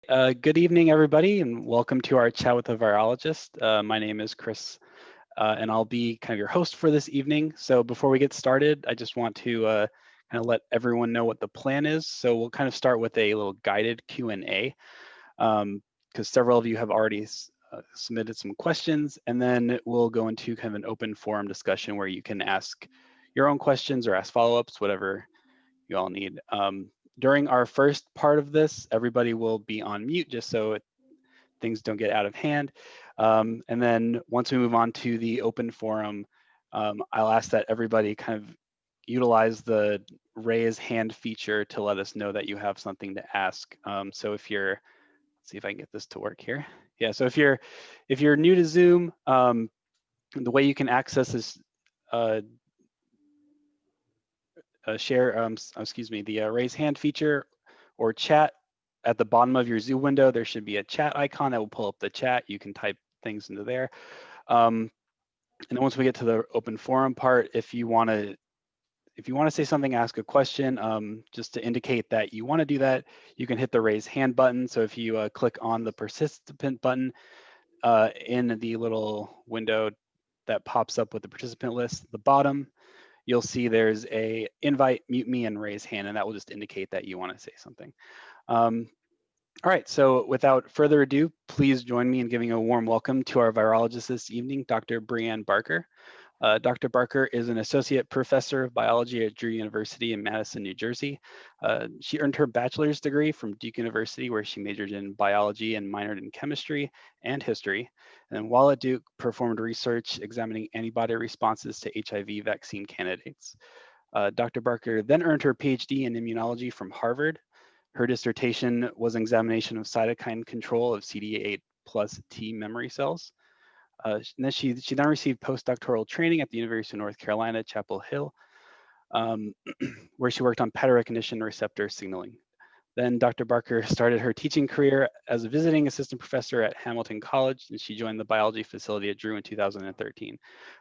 Good evening, everybody, and welcome to our chat with the virologist. My name is Chris, and I'll be kind of your host for this evening. So before we get started, I just want to kind of let everyone know what the plan is. So we'll kind of start with a little guided Q&A, because several of you have already submitted some questions, and then we'll go into kind of an open forum discussion where you can ask your own questions or ask follow-ups, whatever you all need. During our first part of this, everybody will be on mute just so things don't get out of hand. And then once we move on to the open forum, I'll ask that everybody kind of utilize the raise hand feature to let us know that you have something to ask. So if you're, let's see if I can get this to work here. Yeah, so if you're new to Zoom, the way you can access this the raise hand feature or chat at the bottom of your Zoom window. There should be a chat icon that will pull up the chat. You can type things into there. And then once we get to the open forum part, if you want to say something, ask a question, just to indicate that you want to do that, you can hit the raise hand button. So if you click on the participant button in the little window that pops up with the participant list at the bottom, you'll see there's a invite, mute me, and raise hand, and that will just indicate that you want to say something. All right, so without further ado, please join me in giving a warm welcome to our virologist this evening, Dr. Brianne Barker. Dr. Barker is an associate professor of biology at Drew University in Madison, New Jersey. She earned her bachelor's degree from Duke University, where she majored in biology and minored in chemistry and history. And while at Duke, performed research examining antibody responses to HIV vaccine candidates. Dr. Barker then earned her PhD in immunology from Harvard. Her dissertation was an examination of cytokine control of CD8 plus T memory cells. And then she then received postdoctoral training at the University of North Carolina, Chapel Hill, where she worked on photorecognition receptor signaling. Then Dr. Barker started her teaching career as a visiting assistant professor at Hamilton College, and she joined the biology facility at Drew in 2013.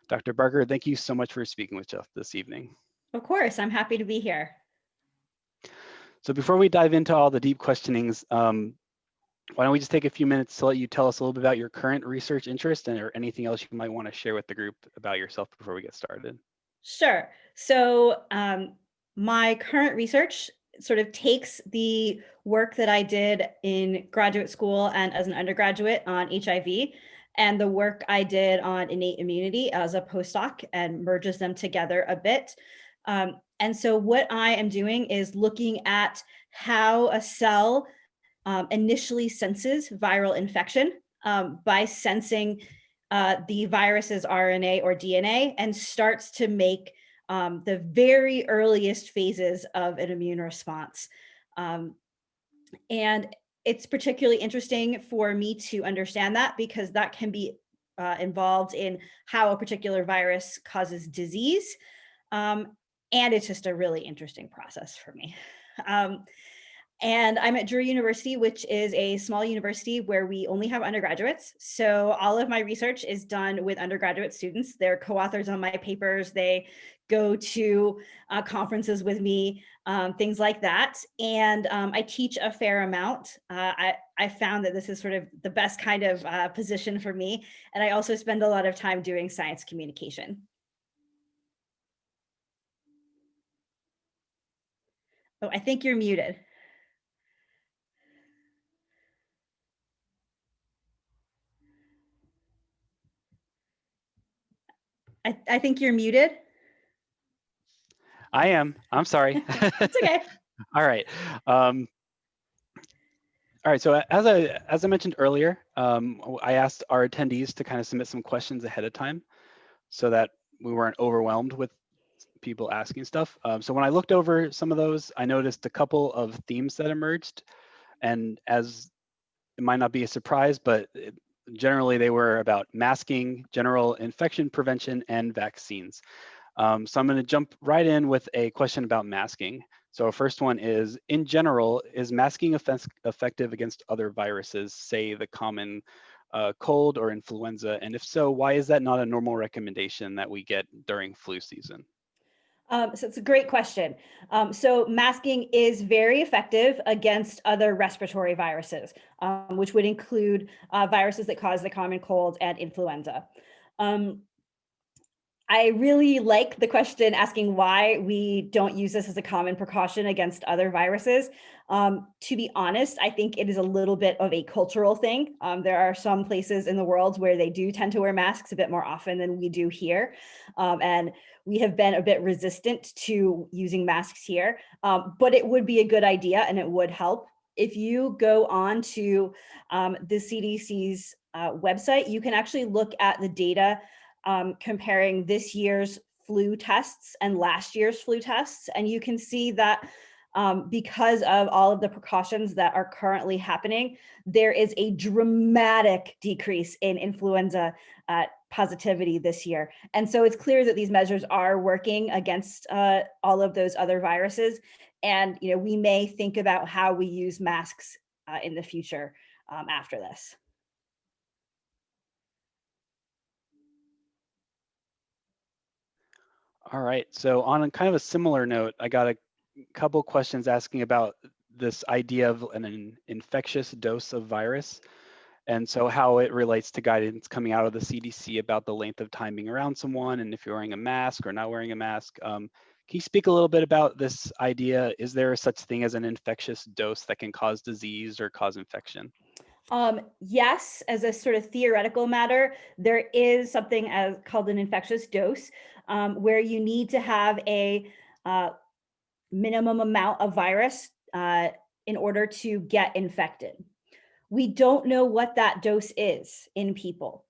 Dr. Barker, thank you so much for speaking with us this evening. Of course, I'm happy to be here. So before we dive into all the deep questionings, why don't we just take a few minutes to let you tell us a little bit about your current research interest or anything else you might want to share with the group about yourself before we get started? Sure. So my current research sort of takes the work that I did in graduate school and as an undergraduate on HIV and the work I did on innate immunity as a postdoc and merges them together a bit. And so what I am doing is looking at how a cell initially senses viral infection by sensing the virus's RNA or DNA and starts to make the very earliest phases of an immune response. And it's particularly interesting for me to understand that because that can be involved in how a particular virus causes disease. And it's just a really interesting process for me. And I'm at Drew University, which is a small university where we only have undergraduates. So all of my research is done with undergraduate students. They're co-authors on my papers. They go to conferences with me, things like that. And I teach a fair amount. I found that this is sort of the best kind of position for me. And I also spend a lot of time doing science communication. Oh, I think you're muted. I think you're muted. I am. I'm sorry. It's okay. All right. All right. So as I mentioned earlier, I asked our attendees to kind of submit some questions ahead of time so that we weren't overwhelmed with people asking stuff. So when I looked over some of those, I noticed a couple of themes that emerged. And as it might not be a surprise, but generally they were about masking, general infection prevention, and vaccines. So I'm going to jump right in with a question about masking. So our first one is, in general, is masking effective against other viruses, say the common cold or influenza? And if so, why is that not a normal recommendation that we get during flu season? So it's a great question. So masking is very effective against other respiratory viruses, which would include viruses that cause the common cold and influenza. Um, I really like the question asking why we don't use this as a common precaution against other viruses. To be honest, I think it is a little bit of a cultural thing. There are some places in the world where they do tend to wear masks a bit more often than we do here. And we have been a bit resistant to using masks here, but it would be a good idea and it would help. If you go on to the CDC's website, you can actually look at the data comparing this year's flu tests and last year's flu tests. And you can see that because of all of the precautions that are currently happening, there is a dramatic decrease in influenza positivity this year. And so it's clear that these measures are working against all of those other viruses. And we may think about how we use masks in the future after this. All right. So on a kind of a similar note, I got a couple questions asking about this idea of an infectious dose of virus, and so how it relates to guidance coming out of the CDC about the length of time being around someone and if you're wearing a mask or not wearing a mask. Can you speak a little bit about this idea? Is there such thing as an infectious dose that can cause disease or cause infection? Yes, as a sort of theoretical matter, there is something called an infectious dose, where you need to have a uh, minimum amount of virus in order to get infected. We don't know what that dose is in people.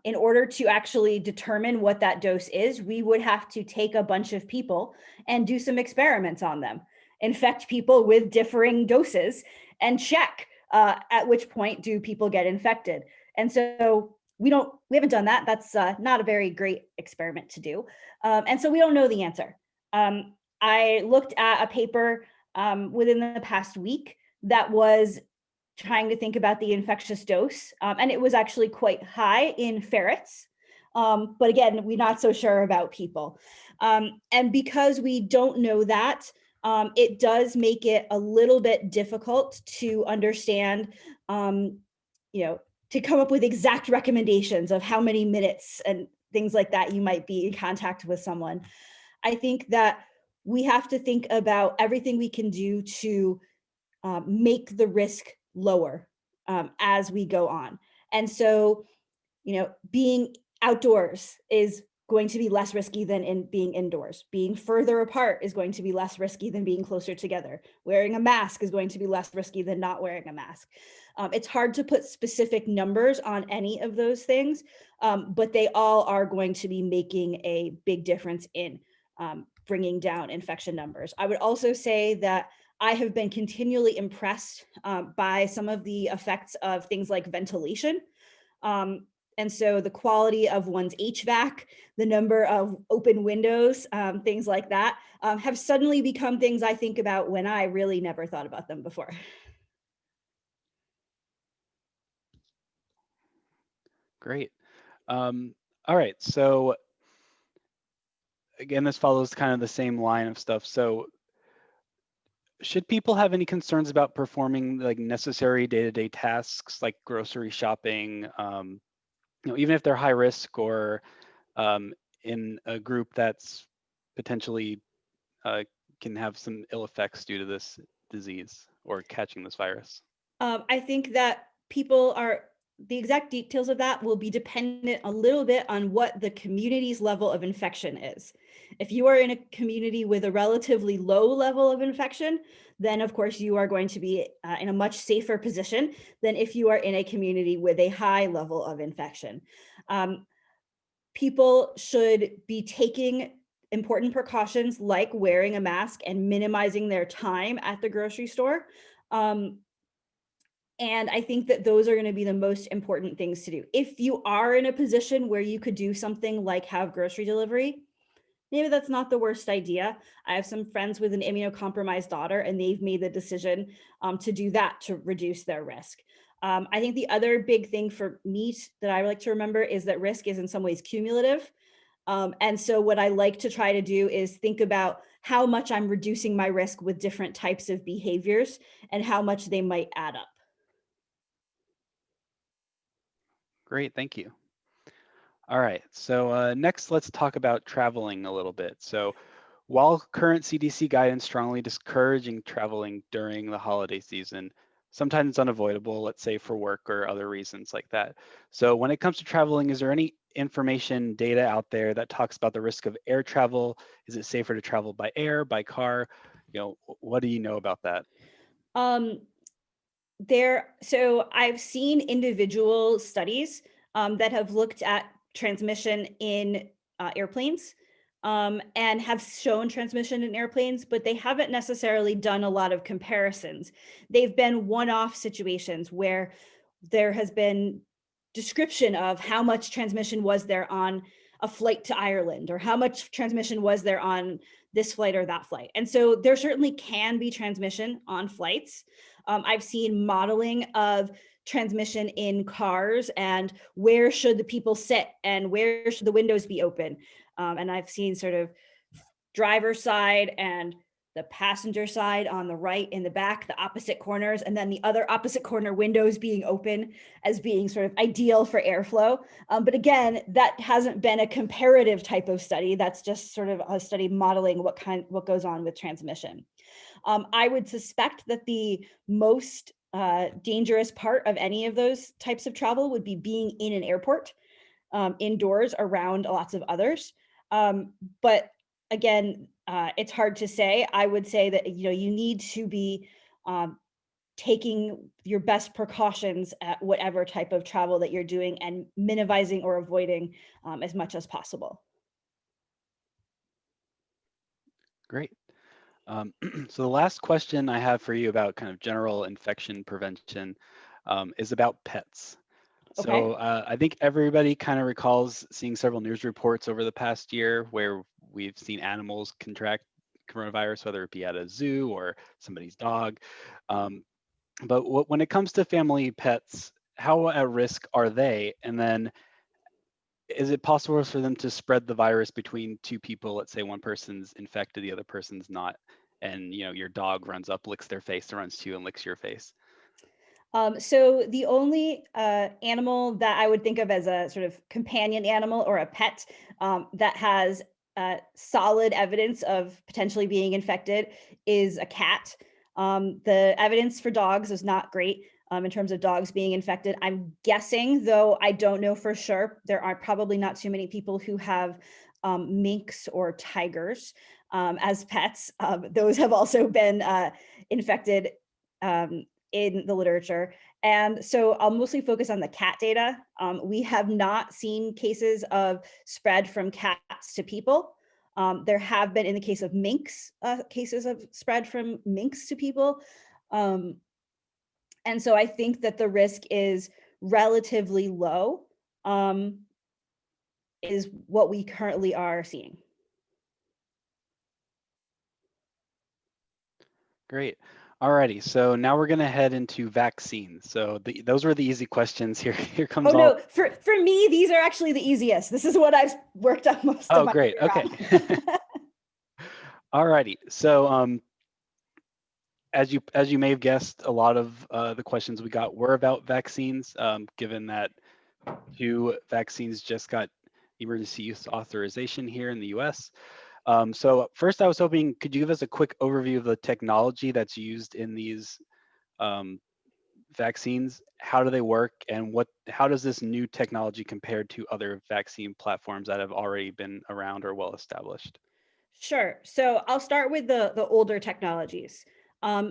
In order to actually determine what that dose is, we would have to take a bunch of people and do some experiments on them, infect people with differing doses, and check at which point do people get infected. And so we haven't done that. That's not a very great experiment to do. And so we don't know the answer. I looked at a paper within the past week that was trying to think about the infectious dose, and it was actually quite high in ferrets. But again, we're not so sure about people. And because we don't know that, it does make it a little bit difficult to understand, to come up with exact recommendations of how many minutes and things like that you might be in contact with someone. I think that we have to think about everything we can do to make the risk lower as we go on. And so, being outdoors is going to be less risky than being indoors. Being further apart is going to be less risky than being closer together. Wearing a mask is going to be less risky than not wearing a mask. It's hard to put specific numbers on any of those things, but they all are going to be making a big difference in bringing down infection numbers. I would also say that I have been continually impressed by some of the effects of things like ventilation. And so the quality of one's HVAC, the number of open windows, things like that, have suddenly become things I think about when I really never thought about them before. Great. All right. So again, this follows kind of the same line of stuff. So should people have any concerns about performing like necessary day-to-day tasks like grocery shopping, even if they're high risk or in a group that's potentially can have some ill effects due to this disease or catching this virus? I think that the exact details of that will be dependent a little bit on what the community's level of infection is. If you are in a community with a relatively low level of infection, then of course you are going to be in a much safer position than if you are in a community with a high level of infection. People should be taking important precautions like wearing a mask and minimizing their time at the grocery store. And I think that those are going to be the most important things to do. If you are in a position where you could do something like have grocery delivery, maybe that's not the worst idea. I have some friends with an immunocompromised daughter, and they've made the decision to do that to reduce their risk. I think the other big thing for me that I like to remember is that risk is in some ways cumulative. And so what I like to try to do is think about how much I'm reducing my risk with different types of behaviors and how much they might add up. Great, thank you. All right, so next let's talk about traveling a little bit. So while current CDC guidance strongly discouraging traveling during the holiday season, sometimes it's unavoidable, let's say for work or other reasons like that. So when it comes to traveling, is there any information, data out there that talks about the risk of air travel? Is it safer to travel by air, by car? What do you know about that? Um, so I've seen individual studies that have looked at transmission in airplanes and have shown transmission in airplanes, but they haven't necessarily done a lot of comparisons. They've been one-off situations where there has been description of how much transmission was there on a flight to Ireland or how much transmission was there on this flight or that flight. And so there certainly can be transmission on flights. I've seen modeling of transmission in cars and where should the people sit and where should the windows be open. And I've seen sort of driver's side and the passenger side on the right in the back, the opposite corners, and then the other opposite corner windows being open as being sort of ideal for airflow. But again, that hasn't been a comparative type of study. That's just sort of a study modeling what goes on with transmission. I would suspect that the most dangerous part of any of those types of travel would be being in an airport, indoors around lots of others. But again, it's hard to say. I would say that you need to be taking your best precautions at whatever type of travel that you're doing and minimizing or avoiding as much as possible. Great. So the last question I have for you about kind of general infection prevention is about pets. Okay. So I think everybody kind of recalls seeing several news reports over the past year where we've seen animals contract coronavirus, whether it be at a zoo or somebody's dog. But when it comes to family pets, how at risk are they? And then is it possible for them to spread the virus between two people? Let's say one person's infected, the other person's not, and your dog runs up, licks their face, runs to you and licks your face. So the only animal that I would think of as a sort of companion animal or a pet that has solid evidence of potentially being infected is a cat. The evidence for dogs is not great in terms of dogs being infected. I'm guessing, though I don't know for sure, there are probably not too many people who have minks or tigers as pets. Those have also been infected in the literature. And so I'll mostly focus on the cat data. We have not seen cases of spread from cats to people. There have been, in the case of minks, cases of spread from minks to people. And so I think that the risk is relatively low, is what we currently are seeing. Great. Alrighty, so now we're gonna head into vaccines. So those were the easy questions. Here Oh comes all. no, for me, these are actually the easiest. This is what I've worked on most of Oh, my great. career Okay. on. Alrighty. So as you may have guessed, a lot of the questions we got were about vaccines, given that 2 vaccines just got emergency use authorization here in the US. So first I was hoping, could you give us a quick overview of the technology that's used in these vaccines? How do they work, and how does this new technology compare to other vaccine platforms that have already been around or well established? Sure. So I'll start with the older technologies.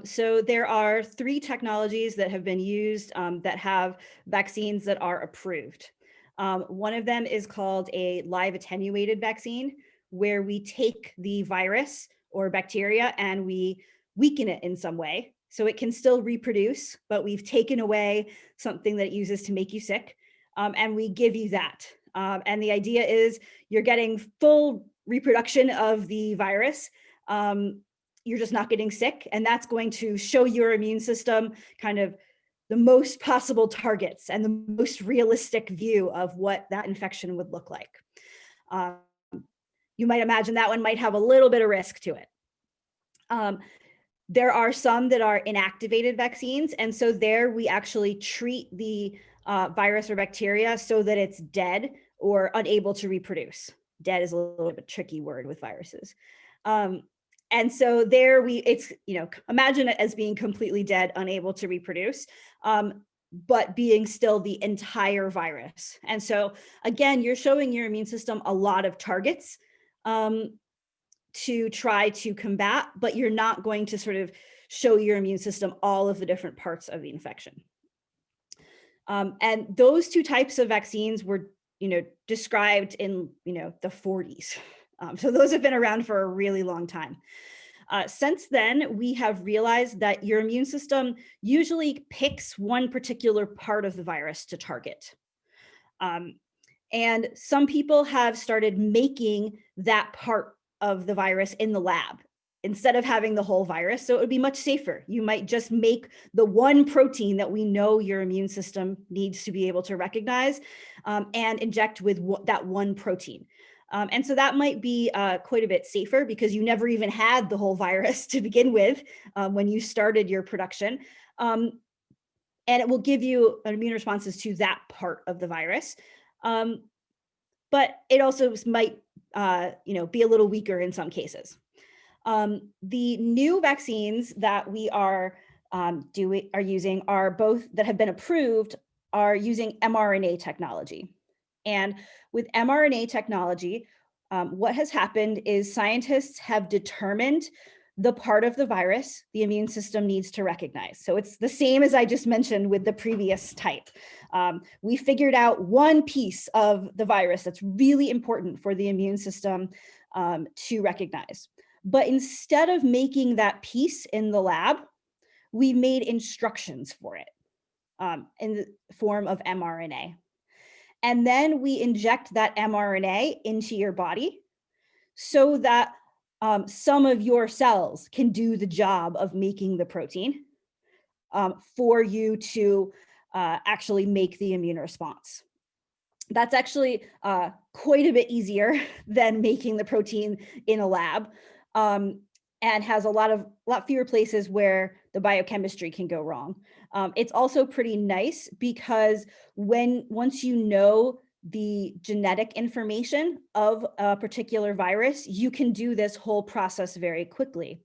So there are 3 technologies that have been used that have vaccines that are approved. One of them is called a live attenuated vaccine, where we take the virus or bacteria and we weaken it in some way. So it can still reproduce, but we've taken away something that it uses to make you sick, and we give you that. And the idea is you're getting full reproduction of the virus. You're just not getting sick. And that's going to show your immune system kind of the most possible targets and the most realistic view of what that infection would look like. you might imagine that one might have a little bit of risk to it. There are some that are inactivated vaccines. And so there we actually treat the virus or bacteria so that it's dead or unable to reproduce. Dead is a little bit of a tricky word with viruses. And so there it's, imagine it as being completely dead, unable to reproduce, but being still the entire virus. And so again, you're showing your immune system a lot of targets to try to combat, but you're not going to sort of show your immune system all of the different parts of the infection. And those two types of vaccines were, described in, the 40s. So those have been around for a really long time. Since then, we have realized that your immune system usually picks one particular part of the virus to target. And some people have started making that part of the virus in the lab instead of having the whole virus. So it would be much safer. You might just make the one protein that we know your immune system needs to be able to recognize and inject with that one protein. And so that might be quite a bit safer because you never even had the whole virus to begin with when you started your production. And it will give you immune responses to that part of the virus. But it also might be a little weaker in some cases. The new vaccines that we are using are both that have been approved are using mRNA technology. And with mRNA technology, what has happened is scientists have determined the part of the virus the immune system needs to recognize. So it's the same as I just mentioned with the previous type. We figured out one piece of the virus that's really important for the immune system to recognize. But instead of making that piece in the lab, we made instructions for it in the form of mRNA. And then we inject that mRNA into your body so that some of your cells can do the job of making the protein for you to actually make the immune response. That's actually quite a bit easier than making the protein in a lab and has a lot fewer places where the biochemistry can go wrong. It's also pretty nice because once you know the genetic information of a particular virus, you can do this whole process very quickly.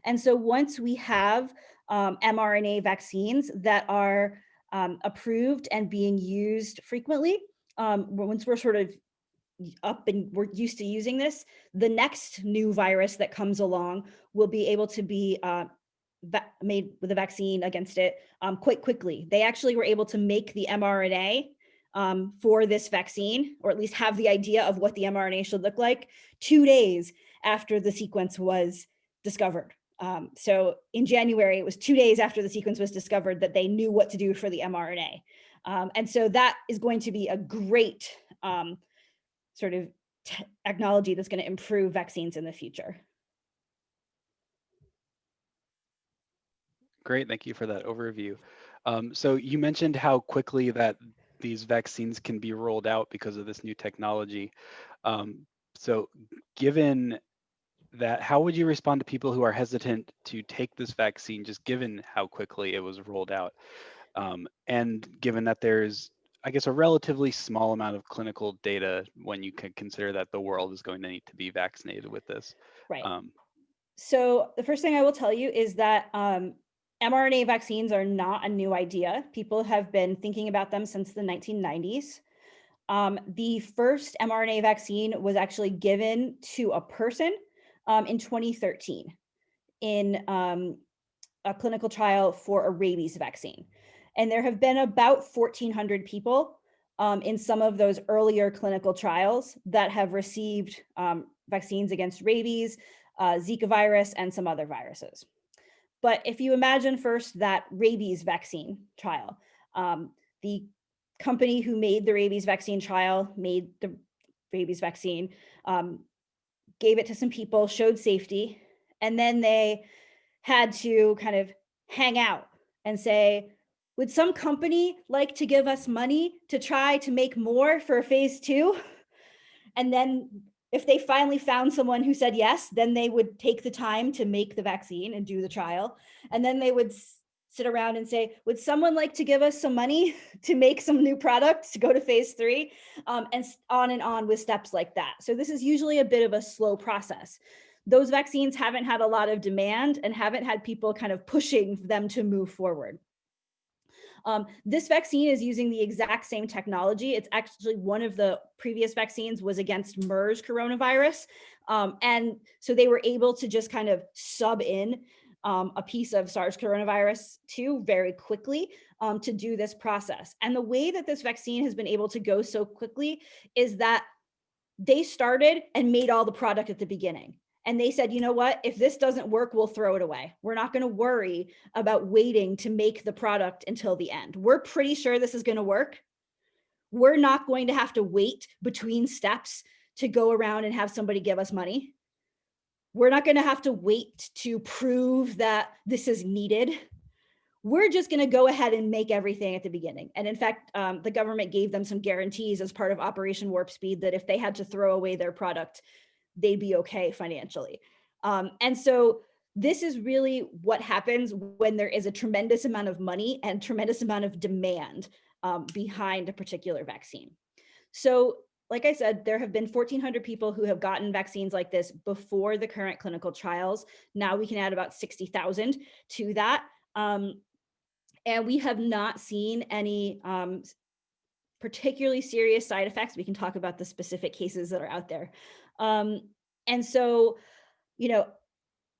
And so once we have mRNA vaccines that are approved and being used frequently, once we're sort of up and we're used to using this, the next new virus that comes along will be able to be made with a vaccine against it quite quickly. They actually were able to make the mRNA for this vaccine, or at least have the idea of what the mRNA should look like 2 days after the sequence was discovered. So in January, it was 2 days after the sequence was discovered that they knew what to do for the mRNA. And so that is going to be a great sort of technology that's going to improve vaccines in the future. Great, thank you for that overview. So you mentioned how quickly that these vaccines can be rolled out because of this new technology. So given that, how would you respond to people who are hesitant to take this vaccine, just given how quickly it was rolled out? And given that there's, I guess, a relatively small amount of clinical data when you can consider that the world is going to need to be vaccinated with this. Right. So the first thing I will tell you is that mRNA vaccines are not a new idea. People have been thinking about them since the 1990s. The first mRNA vaccine was actually given to a person in 2013 in a clinical trial for a rabies vaccine. And there have been about 1,400 people in some of those earlier clinical trials that have received vaccines against rabies, Zika virus, and some other viruses. But if you imagine first that rabies vaccine trial, the company who made the rabies vaccine trial made the rabies vaccine, gave it to some people, showed safety, and then they had to kind of hang out and say, would some company like to give us money to try to make more for phase 2? And then If they finally found someone who said yes, then they would take the time to make the vaccine and do the trial. And then they would sit around and say, would someone like to give us some money to make some new product to go to phase 3? And on with steps like that. So this is usually a bit of a slow process. Those vaccines haven't had a lot of demand and haven't had people kind of pushing them to move forward. This vaccine is using the exact same technology. It's actually one of the previous vaccines was against MERS coronavirus. And so they were able to just kind of sub in a piece of SARS coronavirus 2 very quickly to do this process. And the way that this vaccine has been able to go so quickly is that they started and made all the product at the beginning. And they said, you know what, if this doesn't work, we'll throw it away. We're not going to worry about waiting to make the product until the end. We're pretty sure this is going to work. We're not going to have to wait between steps to go around and have somebody give us money. We're not going to have to wait to prove that this is needed. We're just going to go ahead and make everything at the beginning. And in fact, the government gave them some guarantees as part of Operation Warp Speed that if they had to throw away their product, they'd be okay financially. And so this is really what happens when there is a tremendous amount of money and tremendous amount of demand behind a particular vaccine. So like I said, there have been 1,400 people who have gotten vaccines like this before the current clinical trials. Now we can add about 60,000 to that. And we have not seen any particularly serious side effects. We can talk about the specific cases that are out there. And so, you know,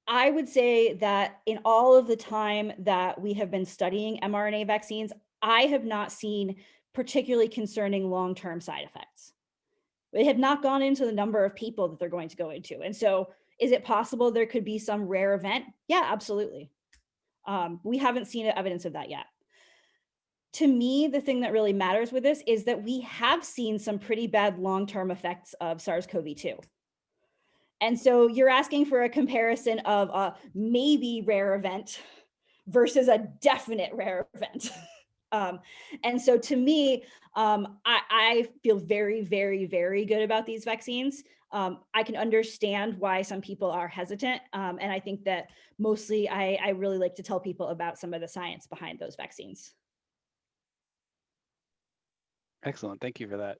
I would say that in all of the time that we have been studying mRNA vaccines, I have not seen particularly concerning long-term side effects. They have not gone into the number of people that they're going to go into. And so is it possible there could be some rare event? Yeah, absolutely. We haven't seen evidence of that yet. To me, the thing that really matters with this is that we have seen some pretty bad long-term effects of SARS-CoV-2. And so you're asking for a comparison of a maybe rare event versus a definite rare event. And so to me, I feel very, very, very good about these vaccines. I can understand why some people are hesitant. And I think that mostly I really like to tell people about some of the science behind those vaccines. Excellent. Thank you for that.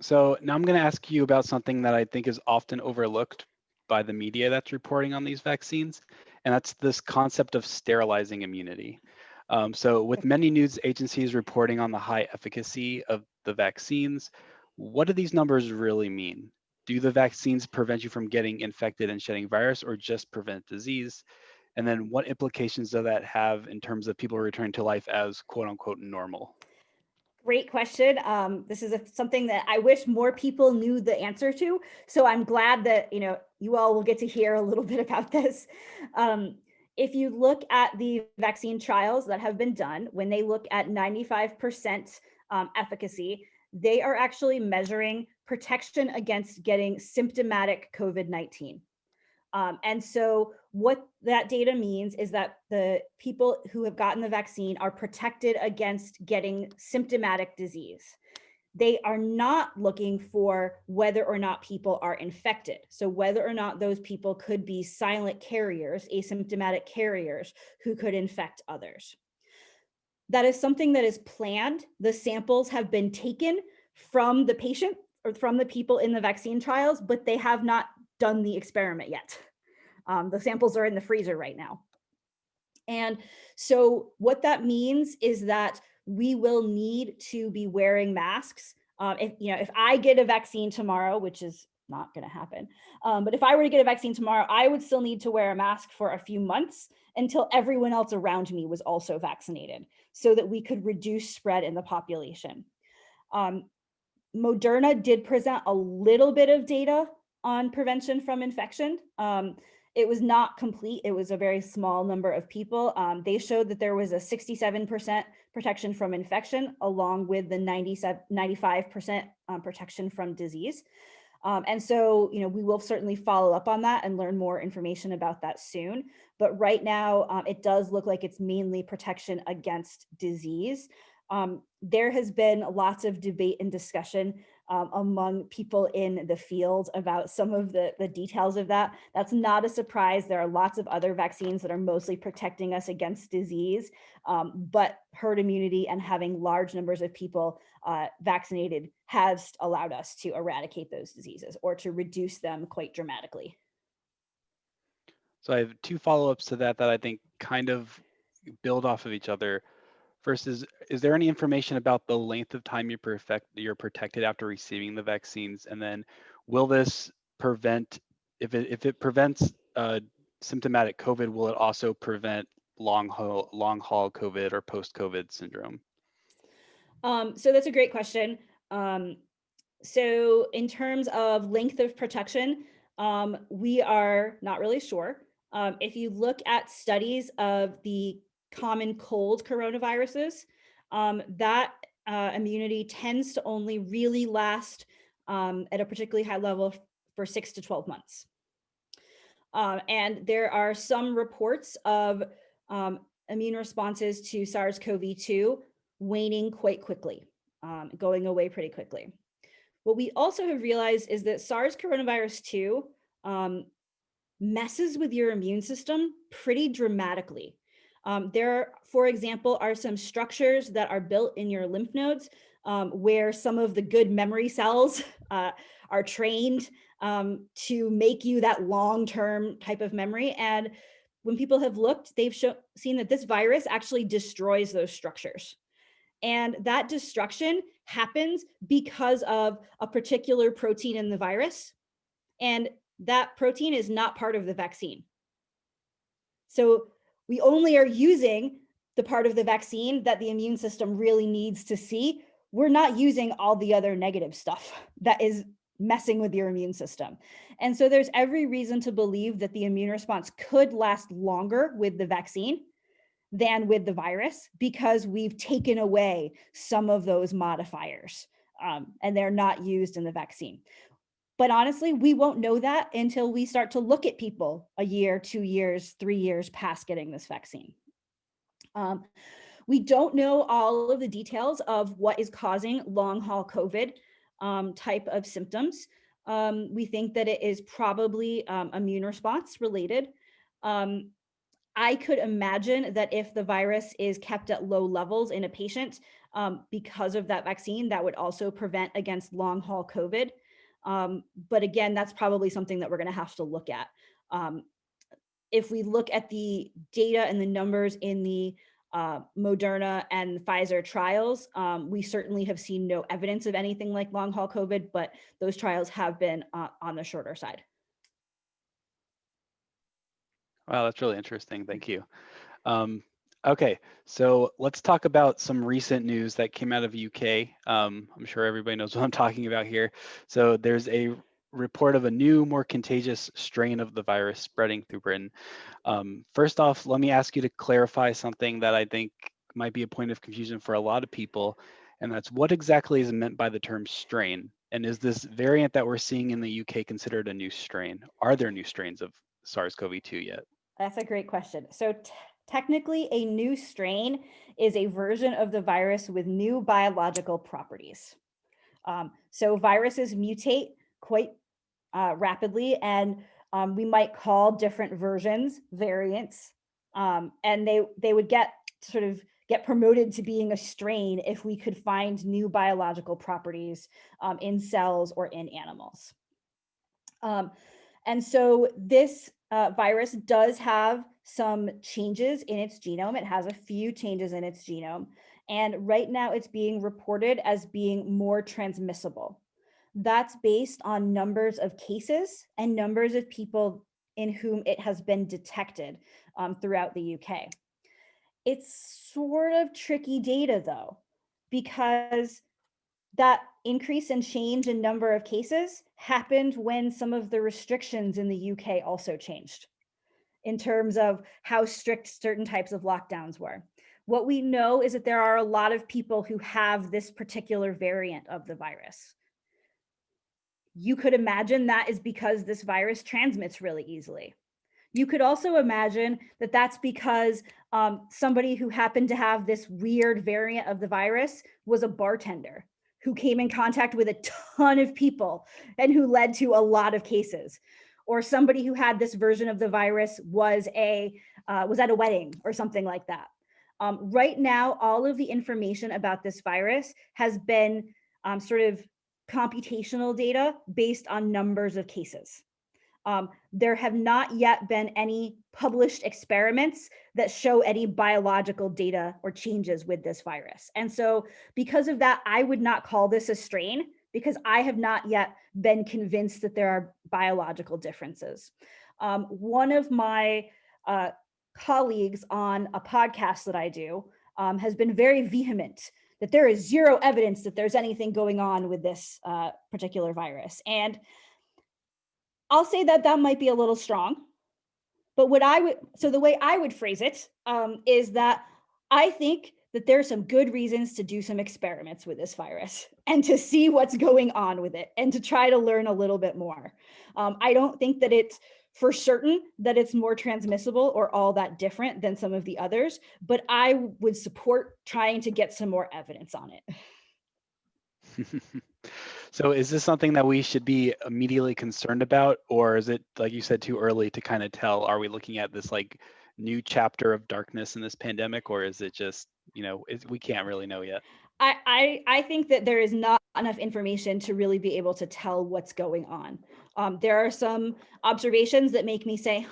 So now I'm going to ask you about something that I think is often overlooked by the media that's reporting on these vaccines, and that's this concept of sterilizing immunity. So with many news agencies reporting on the high efficacy of the vaccines, what do these numbers really mean? Do the vaccines prevent you from getting infected and shedding virus, or just prevent disease? And then what implications does that have in terms of people returning to life as quote unquote normal? Great question. This is something that I wish more people knew the answer to. So I'm glad that you all will get to hear a little bit about this. If you look at the vaccine trials that have been done, when they look at 95% efficacy, they are actually measuring protection against getting symptomatic COVID-19. And so what that data means is that the people who have gotten the vaccine are protected against getting symptomatic disease. They are not looking for whether or not people are infected. So whether or not those people could be silent carriers, asymptomatic carriers who could infect others. That is something that is planned. The samples have been taken from the patient or from the people in the vaccine trials, but they have not done the experiment yet. The samples are in the freezer right now. And so what that means is that we will need to be wearing masks. If I get a vaccine tomorrow, which is not going to happen, but if I were to get a vaccine tomorrow, I would still need to wear a mask for a few months until everyone else around me was also vaccinated so that we could reduce spread in the population. Moderna did present a little bit of data on prevention from infection. It was not complete. It was a very small number of people. They showed that there was a 67% protection from infection, along with the 95% protection from disease. And so, we will certainly follow up on that and learn more information about that soon. But right now, it does look like it's mainly protection against disease. There has been lots of debate and discussion among people in the field about some of the details of that. That's not a surprise. There are lots of other vaccines that are mostly protecting us against disease, but herd immunity and having large numbers of people vaccinated has allowed us to eradicate those diseases or to reduce them quite dramatically. So I have two follow-ups to that I think kind of build off of each other. First is there any information about the length of time you're protected after receiving the vaccines? And then will this prevent, if it prevents symptomatic COVID, will it also prevent long haul COVID or post-COVID syndrome? So that's a great question. So in terms of length of protection, we are not really sure. If you look at studies of the common cold coronaviruses, that immunity tends to only really last at a particularly high level for 6 to 12 months. And there are some reports of immune responses to SARS-CoV-2 waning quite quickly, going away pretty quickly. What we also have realized is that SARS coronavirus 2 messes with your immune system pretty dramatically. There, for example, are some structures that are built in your lymph nodes where some of the good memory cells are trained to make you that long-term type of memory. And when people have looked, they've seen that this virus actually destroys those structures. And that destruction happens because of a particular protein in the virus. And that protein is not part of the vaccine. So we only are using the part of the vaccine that the immune system really needs to see. We're not using all the other negative stuff that is messing with your immune system. And so there's every reason to believe that the immune response could last longer with the vaccine than with the virus because we've taken away some of those modifiers and they're not used in the vaccine. But honestly, we won't know that until we start to look at people a year, 2 years, 3 years past getting this vaccine. We don't know all of the details of what is causing long haul COVID type of symptoms. We think that it is probably immune response related. I could imagine that if the virus is kept at low levels in a patient because of that vaccine, that would also prevent against long haul COVID. But again, that's probably something that we're going to have to look at. If we look at the data and the numbers in the Moderna and Pfizer trials, we certainly have seen no evidence of anything like long haul COVID, but those trials have been on the shorter side. Wow, that's really interesting. Thank you. Okay, so let's talk about some recent news that came out of UK. I'm sure everybody knows what I'm talking about here. So there's a report of a new, more contagious strain of the virus spreading through Britain. First off, let me ask you to clarify something that I think might be a point of confusion for a lot of people, and that's what exactly is meant by the term strain? And is this variant that we're seeing in the UK considered a new strain? Are there new strains of SARS-CoV-2 yet? That's a great question. So technically, a new strain is a version of the virus with new biological properties. So viruses mutate quite rapidly, and we might call different versions variants, and they would get promoted to being a strain if we could find new biological properties in cells or in animals. And so this virus does have some changes in its genome. It has a few changes in its genome. And right now it's being reported as being more transmissible. That's based on numbers of cases and numbers of people in whom it has been detected throughout the UK. It's sort of tricky data though, because that increase and change in number of cases happened when some of the restrictions in the UK also changed in terms of how strict certain types of lockdowns were. What we know is that there are a lot of people who have this particular variant of the virus. You could imagine that is because this virus transmits really easily. You could also imagine that that's because somebody who happened to have this weird variant of the virus was a bartender who came in contact with a ton of people and who led to a lot of cases. Or somebody who had this version of the virus was at a wedding or something like that. Right now, all of the information about this virus has been sort of computational data based on numbers of cases. There have not yet been any published experiments that show any biological data or changes with this virus. And so because of that, I would not call this a strain because I have not yet been convinced that there are biological differences. One of my colleagues on a podcast that I do has been very vehement that there is zero evidence that there's anything going on with this particular virus. And I'll say that that might be a little strong, but the way I would phrase it is that I think that there are some good reasons to do some experiments with this virus and to see what's going on with it and to try to learn a little bit more. I don't think that it's for certain that it's more transmissible or all that different than some of the others, but I would support trying to get some more evidence on it. So is this something that we should be immediately concerned about, or is it, like you said, too early to kind of tell? Are we looking at this like new chapter of darkness in this pandemic, or is it just, we can't really know yet? I think that there is not enough information to really be able to tell what's going on. There are some observations that make me say,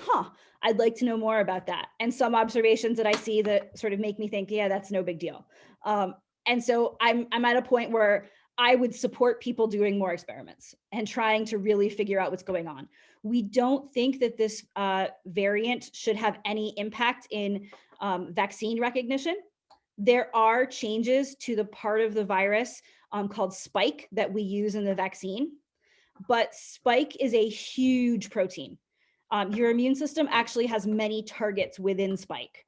I'd like to know more about that. And some observations that I see that sort of make me think, yeah, that's no big deal. And so I'm at a point where I would support people doing more experiments and trying to really figure out what's going on. We don't think that this variant should have any impact in vaccine recognition. There are changes to the part of the virus called spike that we use in the vaccine, but spike is a huge protein. Your immune system actually has many targets within spike.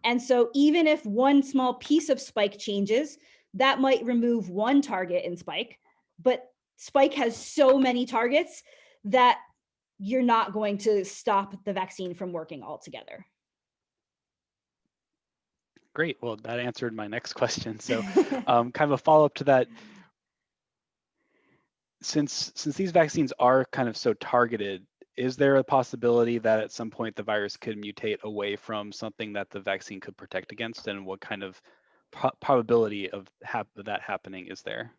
And so even if one small piece of spike changes, that might remove one target in spike, but spike has so many targets that you're not going to stop the vaccine from working altogether. Great. Well, that answered my next question. So kind of a follow-up to that, since these vaccines are kind of so targeted, is there a possibility that at some point the virus could mutate away from something that the vaccine could protect against, and what kind of probability of that happening is there?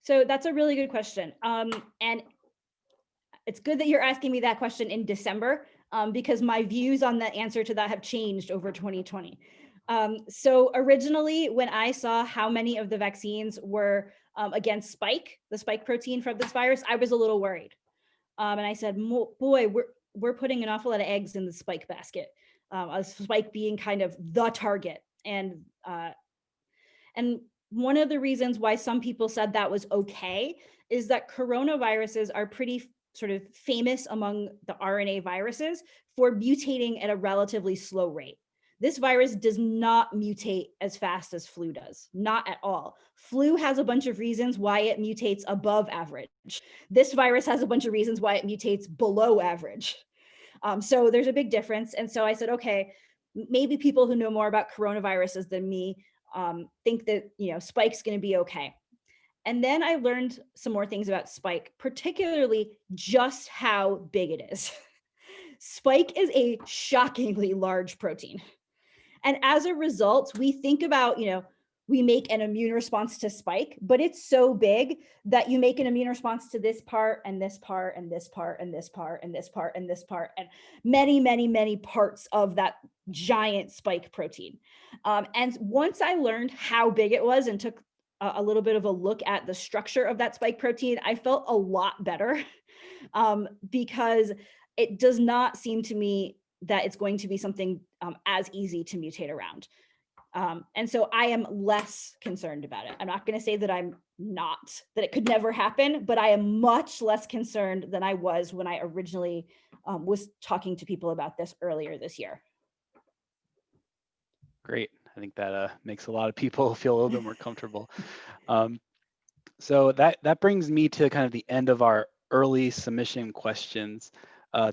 So that's a really good question. And it's good that you're asking me that question in December, because my views on the answer to that have changed over 2020. So originally, when I saw how many of the vaccines were against spike, the spike protein from this virus, I was a little worried. And I said, boy, we're putting an awful lot of eggs in the spike basket, a spike being kind of the target. And one of the reasons why some people said that was okay is that coronaviruses are pretty sort of famous among the RNA viruses for mutating at a relatively slow rate. This virus does not mutate as fast as flu does, not at all. Flu has a bunch of reasons why it mutates above average. This virus has a bunch of reasons why it mutates below average. So there's a big difference. And so I said, okay, maybe people who know more about coronaviruses than me think that, spike's going to be okay. And then I learned some more things about spike, particularly just how big it is. Spike is a shockingly large protein. And as a result, we think about, we make an immune response to spike, but it's so big that you make an immune response to this part and this part and this part and this part and this part and this part and many, many, many parts of that giant spike protein. And once I learned how big it was and took a little bit of a look at the structure of that spike protein, I felt a lot better because it does not seem to me that it's going to be something as easy to mutate around. And so I am less concerned about it. I'm not going to say that I'm not, that it could never happen, but I am much less concerned than I was when I originally was talking to people about this earlier this year. Great. I think that makes a lot of people feel a little bit more comfortable. So that brings me to kind of the end of our early submission questions.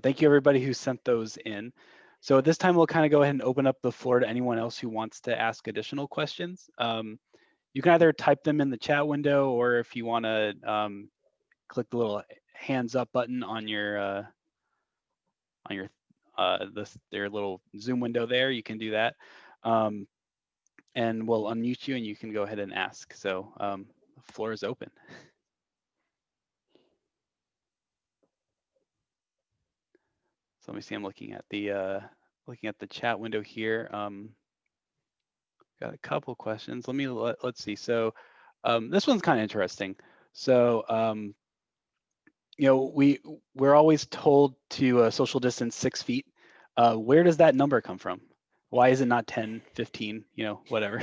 Thank you everybody who sent those in. So at this time, we'll kind of go ahead and open up the floor to anyone else who wants to ask additional questions. you can either type them in the chat window, or if you want to click the little hands up button on your their little Zoom window there, you can do that. And we'll unmute you and you can go ahead and ask. So the floor is open. So let me see, I'm looking at the chat window here. Got a couple questions. Let's see. So this one's kind of interesting. So we're always told to social distance 6 feet. Where does that number come from? Why is it not 10, 15, whatever?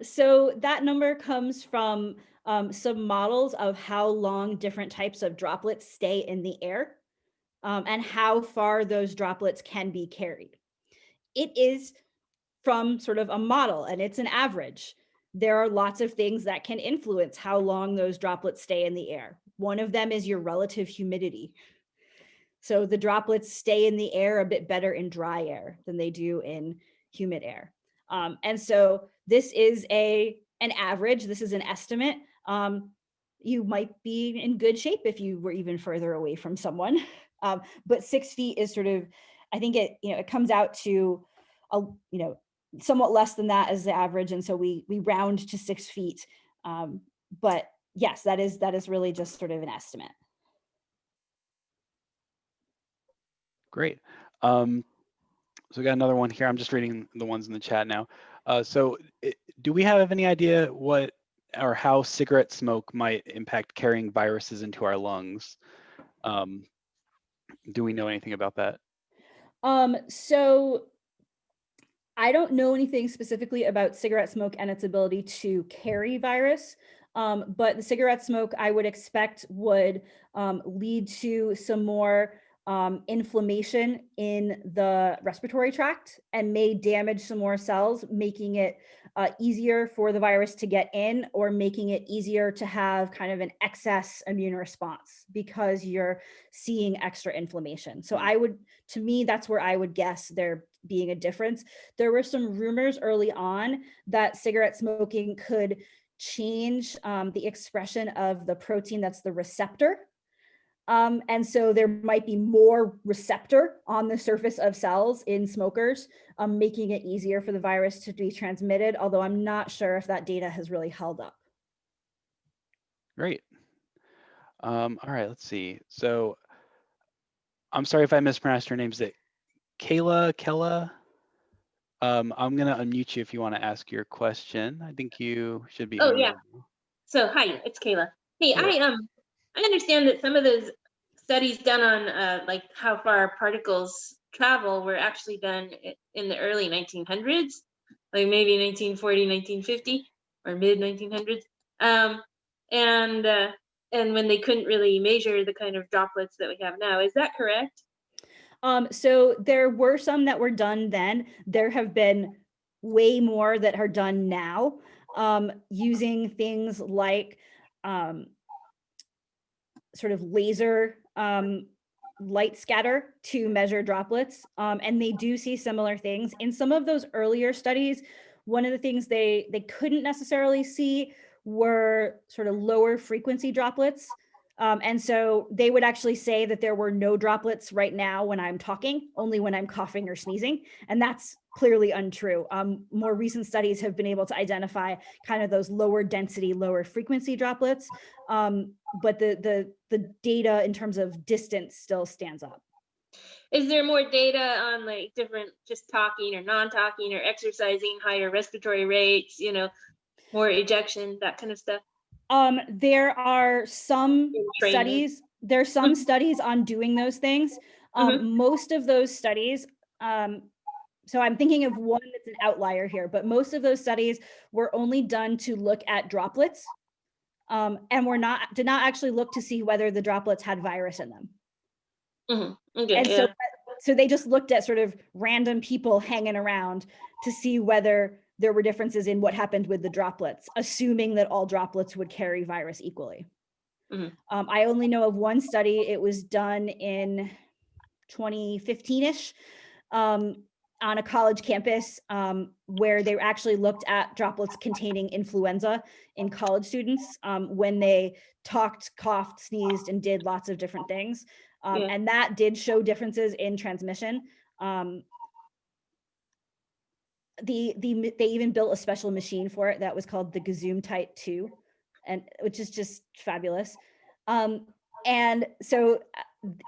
So that number comes from some models of how long different types of droplets stay in the air, and how far those droplets can be carried. It is from sort of a model, and it's an average. There are lots of things that can influence how long those droplets stay in the air. One of them is your relative humidity. So the droplets stay in the air a bit better in dry air than they do in humid air. And so this is an average. This is an estimate. You might be in good shape if you were even further away from someone. But 6 feet is sort of, I think it comes out to somewhat less than that as the average. And so we round to 6 feet. But yes, that is really just sort of an estimate. Great. So we got another one here. I'm just reading the ones in the chat now. Do we have any idea what or how cigarette smoke might impact carrying viruses into our lungs? Do we know anything about that? So I don't know anything specifically about cigarette smoke and its ability to carry virus. But the cigarette smoke, I would expect, would lead to some more inflammation in the respiratory tract and may damage some more cells, making it easier for the virus to get in, or making it easier to have kind of an excess immune response because you're seeing extra inflammation. So to me, that's where I would guess there being a difference. There were some rumors early on that cigarette smoking could change the expression of the protein that's the receptor. And so there might be more receptor on the surface of cells in smokers, making it easier for the virus to be transmitted, although I'm not sure if that data has really held up. Great. All right, let's see. So I'm sorry if I mispronounced your name. Is it Kayla? I'm going to unmute you if you want to ask your question. I think you should be. Oh, yeah. So hi, it's Kayla. Hey, I understand that some of those studies done on like how far particles travel were actually done in the early 1900s, like maybe 1940, 1950, or mid 1900s. And when they couldn't really measure the kind of droplets that we have now. Is that correct? So there were some that were done then. There have been way more that are done now, using things like sort of laser light scatter to measure droplets. And they do see similar things. In some of those earlier studies, one of the things they couldn't necessarily see were sort of lower frequency droplets. And so they would actually say that there were no droplets right now when I'm talking, only when I'm coughing or sneezing. And that's clearly untrue. More recent studies have been able to identify kind of those lower density, lower frequency droplets. But the data in terms of distance still stands up. Is there more data on like different, just talking or non-talking or exercising, higher respiratory rates, more ejection, that kind of stuff? There are some studies. There's some studies on doing those things. Most of those studies, so I'm thinking of one that's an outlier here, but most of those studies were only done to look at droplets, and did not actually look to see whether the droplets had virus in them. Okay, and so they just looked at sort of random people hanging around to see whether there were differences in what happened with the droplets, assuming that all droplets would carry virus equally. I only know of one study. It was done in 2015-ish. on a college campus where they actually looked at droplets containing influenza in college students when they talked, coughed, sneezed, and did lots of different things. Yeah. And that did show differences in transmission. They even built a special machine for it that was called the Gesundheit 2, and which is just fabulous. And so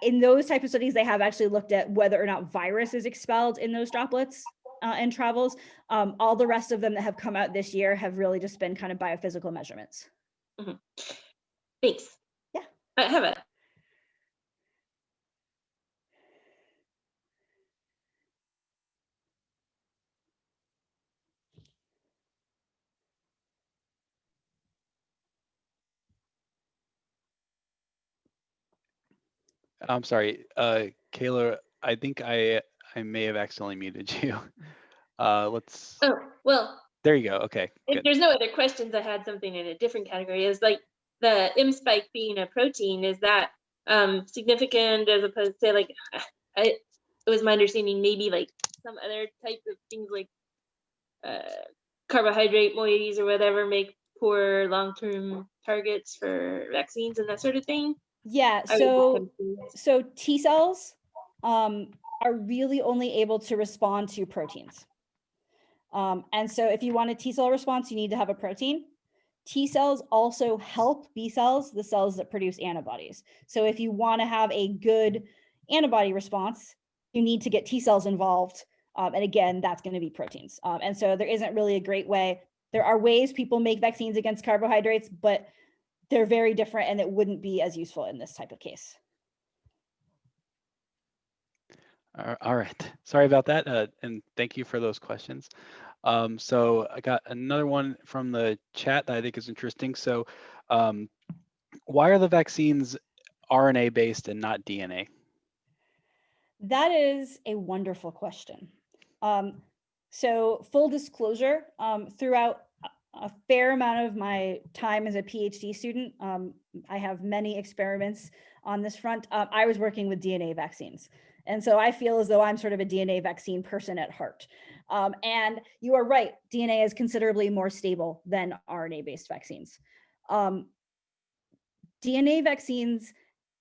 in those type of studies, they have actually looked at whether or not virus is expelled in those droplets and travels. All the rest of them that have come out this year have really just been kind of biophysical measurements. Mm-hmm. Thanks. Yeah. I have a. I'm sorry, Kayla, I think I may have accidentally muted you. Let's, Oh, well, there you go. Okay, if good. there's no other questions, I had something in a different category. Is like the M spike being a protein, is that significant as opposed to like, it was my understanding maybe like some other type of things like carbohydrate moieties or whatever make poor long-term targets for vaccines and that sort of thing? Yeah, so T cells are really only able to respond to proteins. And so if you want a T cell response, you need to have a protein. T cells also help B cells, the cells that produce antibodies. So if you want to have a good antibody response, you need to get T cells involved. And again, that's going to be proteins. And so there isn't really a great way. There are ways people make vaccines against carbohydrates, but they're very different and it wouldn't be as useful in this type of case. All right, sorry about that. And thank you for those questions. So I got another one from the chat that I think is interesting. So why are the vaccines RNA based and not DNA? That is a wonderful question. So full disclosure, throughout a fair amount of my time as a PhD student, I have many experiments on this front. I was working with DNA vaccines. And so I feel as though I'm sort of a DNA vaccine person at heart. And you are right, DNA is considerably more stable than RNA-based vaccines. DNA vaccines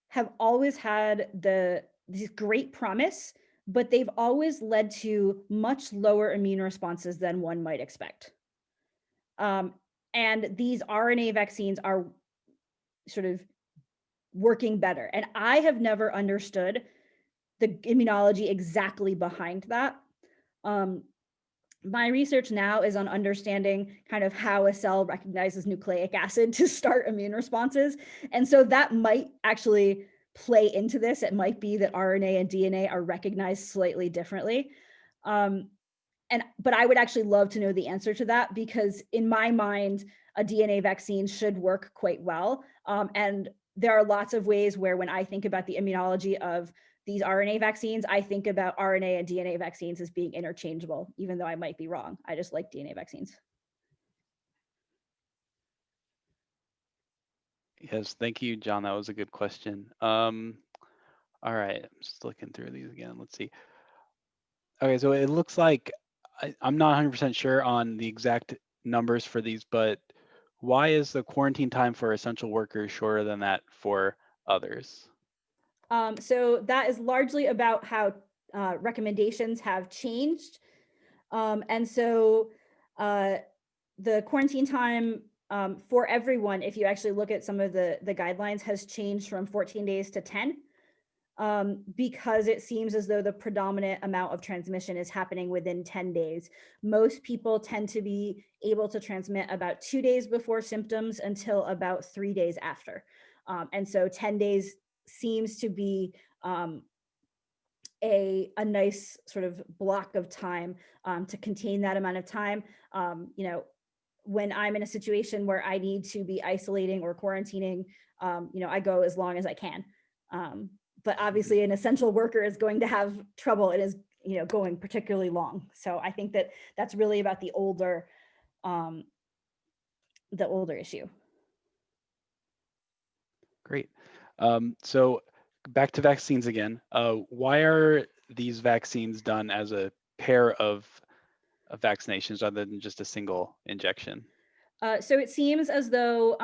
have always had this great promise, but they've always led to much lower immune responses than one might expect. And these RNA vaccines are sort of working better. And I have never understood the immunology exactly behind that. My research now is on understanding kind of how a cell recognizes nucleic acid to start immune responses. And so that might actually play into this. It might be that RNA and DNA are recognized slightly differently. But I would actually love to know the answer to that, because in my mind, a DNA vaccine should work quite well. And there are lots of ways where when I think about the immunology of these RNA vaccines, I think about RNA and DNA vaccines as being interchangeable, even though I might be wrong. I just like DNA vaccines. Yes, thank you, John. That was a good question. All right, I'm just looking through these again. Let's see. Okay, so it looks like I'm not 100% sure on the exact numbers for these, but why is the quarantine time for essential workers shorter than that for others? So that is largely about how recommendations have changed. And so the quarantine time for everyone, if you actually look at some of the guidelines, has changed from 14 days to 10. Because it seems as though the predominant amount of transmission is happening within 10 days. Most people tend to be able to transmit about 2 days before symptoms until about 3 days after. And so 10 days seems to be a nice sort of block of time to contain that amount of time. When I'm in a situation where I need to be isolating or quarantining, I go as long as I can. But obviously an essential worker is going to have trouble. It is, going particularly long. So I think that that's really about the older issue. Great. So back to vaccines again. Why are these vaccines done as a pair of vaccinations rather than just a single injection? So it seems as though,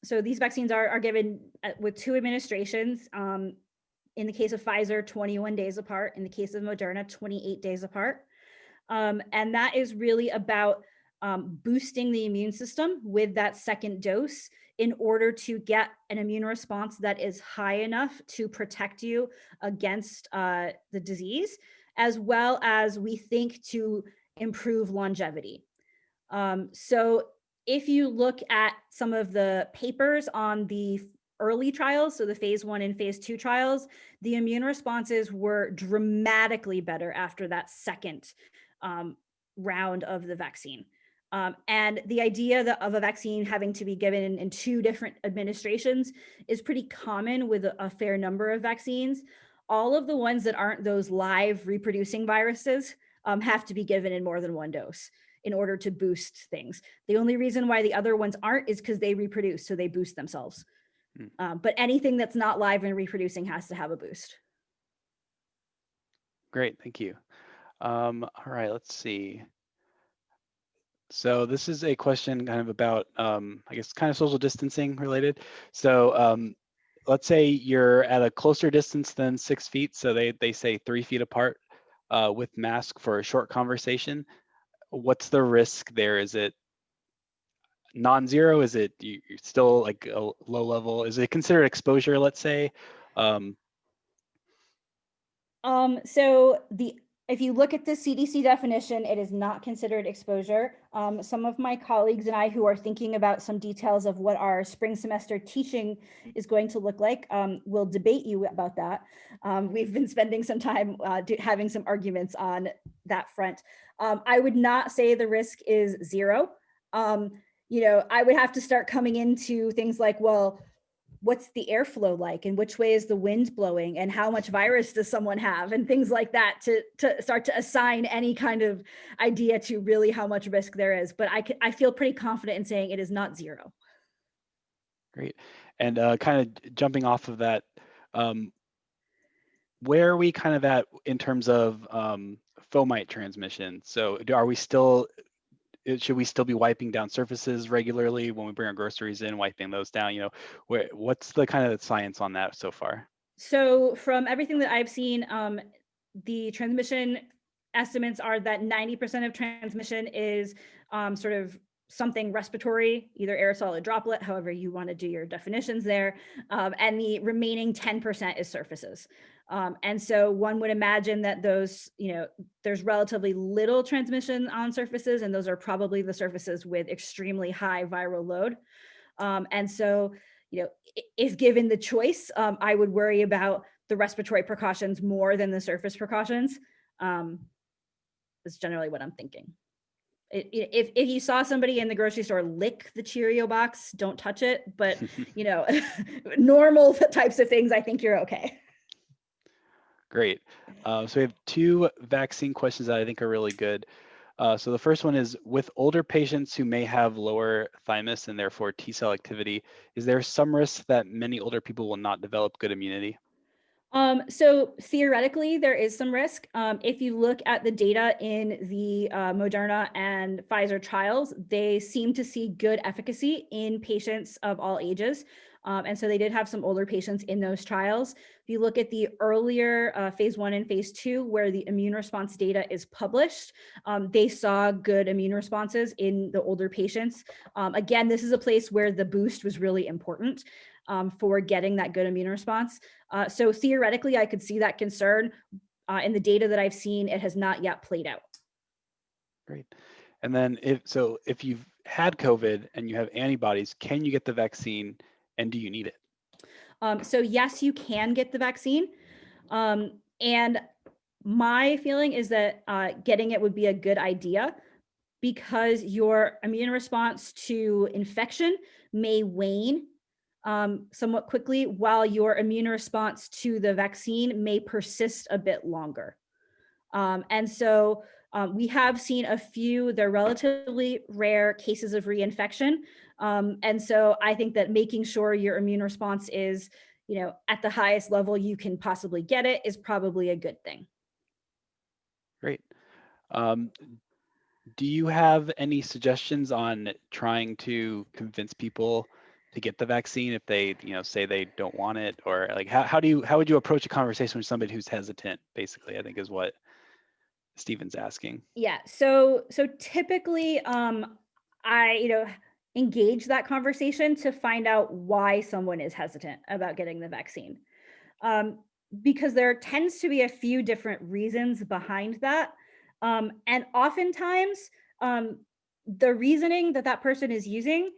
so these vaccines are given with 2 administrations. In the case of Pfizer, 21 days apart. In the case of Moderna, 28 days apart. And that is really about boosting the immune system with that second dose in order to get an immune response that is high enough to protect you against the disease, as well as we think to improve longevity. So if you look at some of the papers on the early trials, so the phase 1 and phase 2 trials, the immune responses were dramatically better after that second round of the vaccine. And the idea of a vaccine having to be given in 2 different administrations is pretty common with a fair number of vaccines. All of the ones that aren't those live reproducing viruses have to be given in more than 1 dose in order to boost things. The only reason why the other ones aren't is because they reproduce, so they boost themselves. But anything that's not live and reproducing has to have a boost. Great, thank you. All right, let's see. So this is a question kind of about, I guess, kind of social distancing related. So let's say you're at a closer distance than 6 feet. So they say 3 feet apart with mask for a short conversation. What's the risk there? Is it non-zero? Is it you're still like a low level? Is it considered exposure, let's say? So if you look at the CDC definition, it is not considered exposure. Some of my colleagues and I who are thinking about some details of what our spring semester teaching is going to look like will debate you about that. We've been spending some time having some arguments on that front. I would not say the risk is 0. I would have to start coming into things like, well, what's the airflow like and which way is the wind blowing and how much virus does someone have and things like that to start to assign any kind of idea to really how much risk there is. But I feel pretty confident in saying it is not 0. Great. And kind of jumping off of that, where are we kind of at in terms of fomite transmission? So are we still, should we still be wiping down surfaces regularly when we bring our groceries in, wiping those down? What's the kind of science on that so far? So from everything that I've seen, the transmission estimates are that 90% of transmission is sort of something respiratory, either aerosol or droplet, however you want to do your definitions there. And the remaining 10% is surfaces. And so one would imagine that those, there's relatively little transmission on surfaces, and those are probably the surfaces with extremely high viral load. And so, if given the choice, I would worry about the respiratory precautions more than the surface precautions. That's generally what I'm thinking. If you saw somebody in the grocery store lick the Cheerio box, don't touch it. But, normal types of things, I think you're okay. Great. So we have 2 vaccine questions that I think are really good. So the first one is, with older patients who may have lower thymus and therefore T cell activity, is there some risk that many older people will not develop good immunity? So theoretically, there is some risk. If you look at the data in the Moderna and Pfizer trials, they seem to see good efficacy in patients of all ages. And so they did have some older patients in those trials. If you look at the earlier phase 1 and phase 2, where the immune response data is published, they saw good immune responses in the older patients. Again, this is a place where the boost was really important for getting that good immune response. So theoretically, I could see that concern. In the data that I've seen, it has not yet played out. Great. And then if you've had COVID and you have antibodies, can you get the vaccine, and do you need it? So yes, you can get the vaccine. And my feeling is that getting it would be a good idea because your immune response to infection may wane somewhat quickly, while your immune response to the vaccine may persist a bit longer. And so we have seen a few, they're relatively rare cases of reinfection. And so I think that making sure your immune response is, at the highest level you can possibly get it is probably a good thing. Great. Do you have any suggestions on trying to convince people to get the vaccine if they, say they don't want it, or like how would you approach a conversation with somebody who's hesitant, basically, I think is what Stephen's asking. Yeah. So typically, I engage that conversation to find out why someone is hesitant about getting the vaccine, because there tends to be a few different reasons behind that, and oftentimes, the reasoning that person is using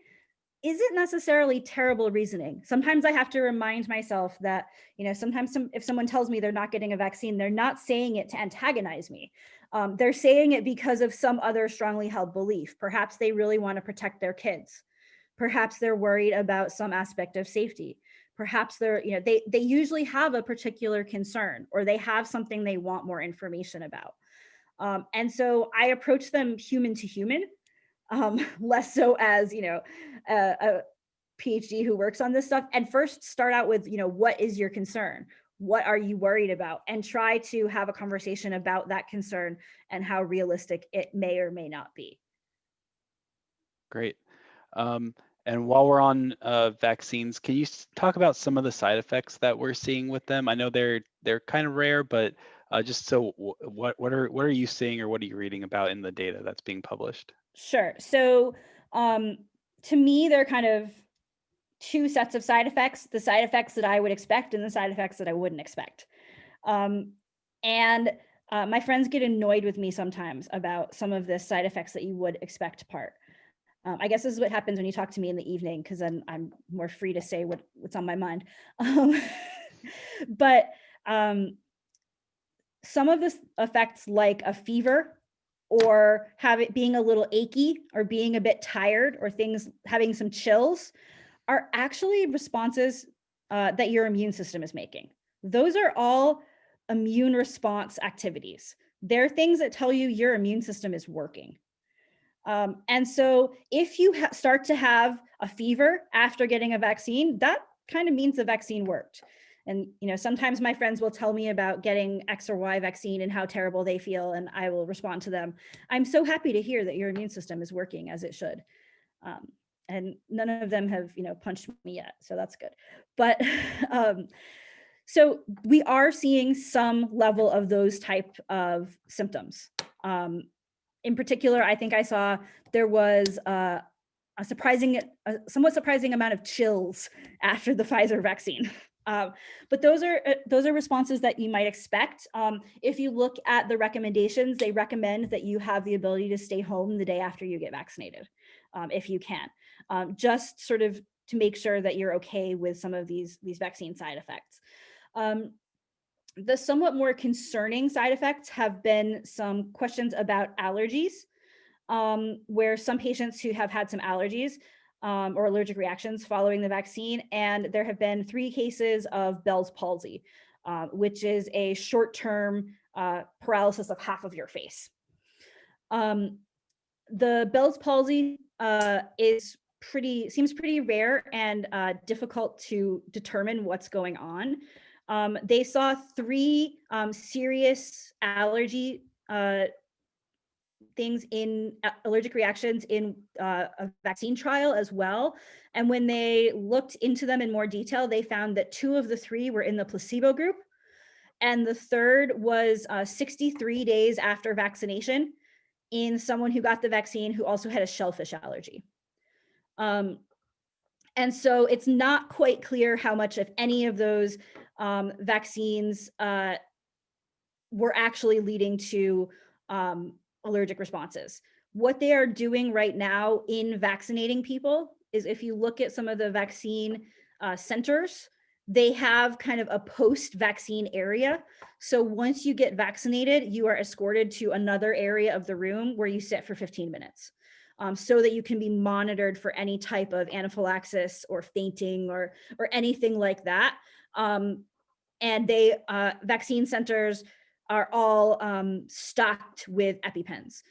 isn't necessarily terrible reasoning. Sometimes I have to remind myself that, sometimes if someone tells me they're not getting a vaccine, they're not saying it to antagonize me. They're saying it because of some other strongly held belief. Perhaps they really want to protect their kids. Perhaps they're worried about some aspect of safety. Perhaps they usually have a particular concern, or they have something they want more information about. And so I approach them human to human, less so as, a PhD who works on this stuff, and first start out with, what is your concern? What are you worried about? And try to have a conversation about that concern and how realistic it may or may not be. Great. And while we're on vaccines, can you talk about some of the side effects that we're seeing with them? I know they're kind of rare, but just so what are you seeing, or what are you reading about in the data that's being published? Sure. So to me, they're kind of two sets of side effects: the side effects that I would expect and the side effects that I wouldn't expect. And my friends get annoyed with me sometimes about some of the side effects that you would expect part. I guess this is what happens when you talk to me in the evening, because then I'm more free to say what's on my mind. But some of the effects, like a fever, or being a little achy, or being a bit tired, or having some chills, are actually responses that your immune system is making. Those are all immune response activities. They're things that tell you your immune system is working. And so if you start to have a fever after getting a vaccine, that kind of means the vaccine worked. And, sometimes my friends will tell me about getting X or Y vaccine and how terrible they feel, and I will respond to them, I'm so happy to hear that your immune system is working as it should. And none of them have, punched me yet, so that's good. But so we are seeing some level of those type of symptoms. In particular, I think I saw there was a somewhat surprising amount of chills after the Pfizer vaccine. But those are responses that you might expect. If you look at the recommendations, they recommend that you have the ability to stay home the day after you get vaccinated, if you can, just sort of to make sure that you're okay with some of these vaccine side effects. The somewhat more concerning side effects have been some questions about allergies, where some patients who have had some allergies or allergic reactions following the vaccine, and there have been 3 cases of Bell's palsy, which is a short-term paralysis of half of your face. The Bell's palsy seems pretty rare and difficult to determine what's going on. They saw 3 serious allergy things in allergic reactions in a vaccine trial as well. And when they looked into them in more detail, they found that 2 of the 3 were in the placebo group. And the third was 63 days after vaccination in someone who got the vaccine who also had a shellfish allergy. And so it's not quite clear how much, if any, of those vaccines were actually leading to allergic responses. What they are doing right now in vaccinating people is, if you look at some of the vaccine centers, they have kind of a post-vaccine area. So once you get vaccinated, you are escorted to another area of the room where you sit for 15 minutes. So that you can be monitored for any type of anaphylaxis or fainting or anything like that. And vaccine centers are all stocked with EpiPens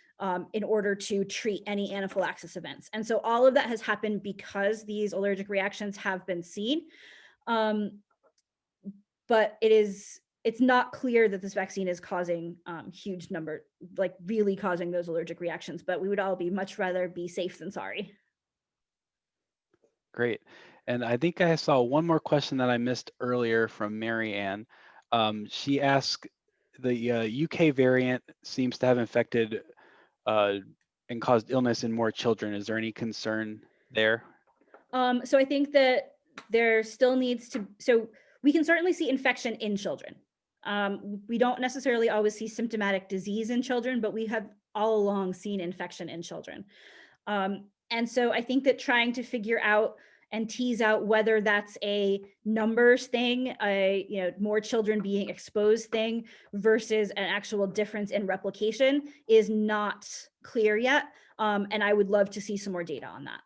in order to treat any anaphylaxis events. And so all of that has happened because these allergic reactions have been seen. But it's it's not clear that this vaccine is causing huge number, like really causing those allergic reactions, but we would all be much rather be safe than sorry. Great. And I think I saw one more question that I missed earlier from Mary Ann. She asked, the UK variant seems to have infected and caused illness in more children. Is there any concern there? So I think that there still needs to, so we can certainly see infection in children. We don't necessarily always see symptomatic disease in children, but we have all along seen infection in children. And so I think that trying to figure out and tease out whether that's a numbers thing, more children being exposed thing versus an actual difference in replication is not clear yet. And I would love to see some more data on that.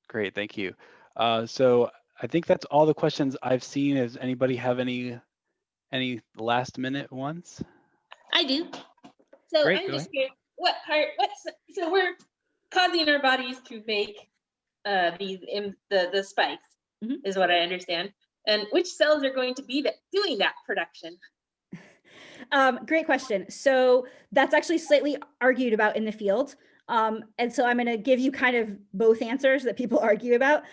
Great, thank you. So I think that's all the questions I've seen. Does anybody have any last minute ones? I do. So Great, I'm go just curious, so we're causing our bodies to make the spikes, is what I understand. And which cells are going to be doing that production? Great question. So that's actually slightly argued about in the field. And so I'm going to give you kind of both answers that people argue about.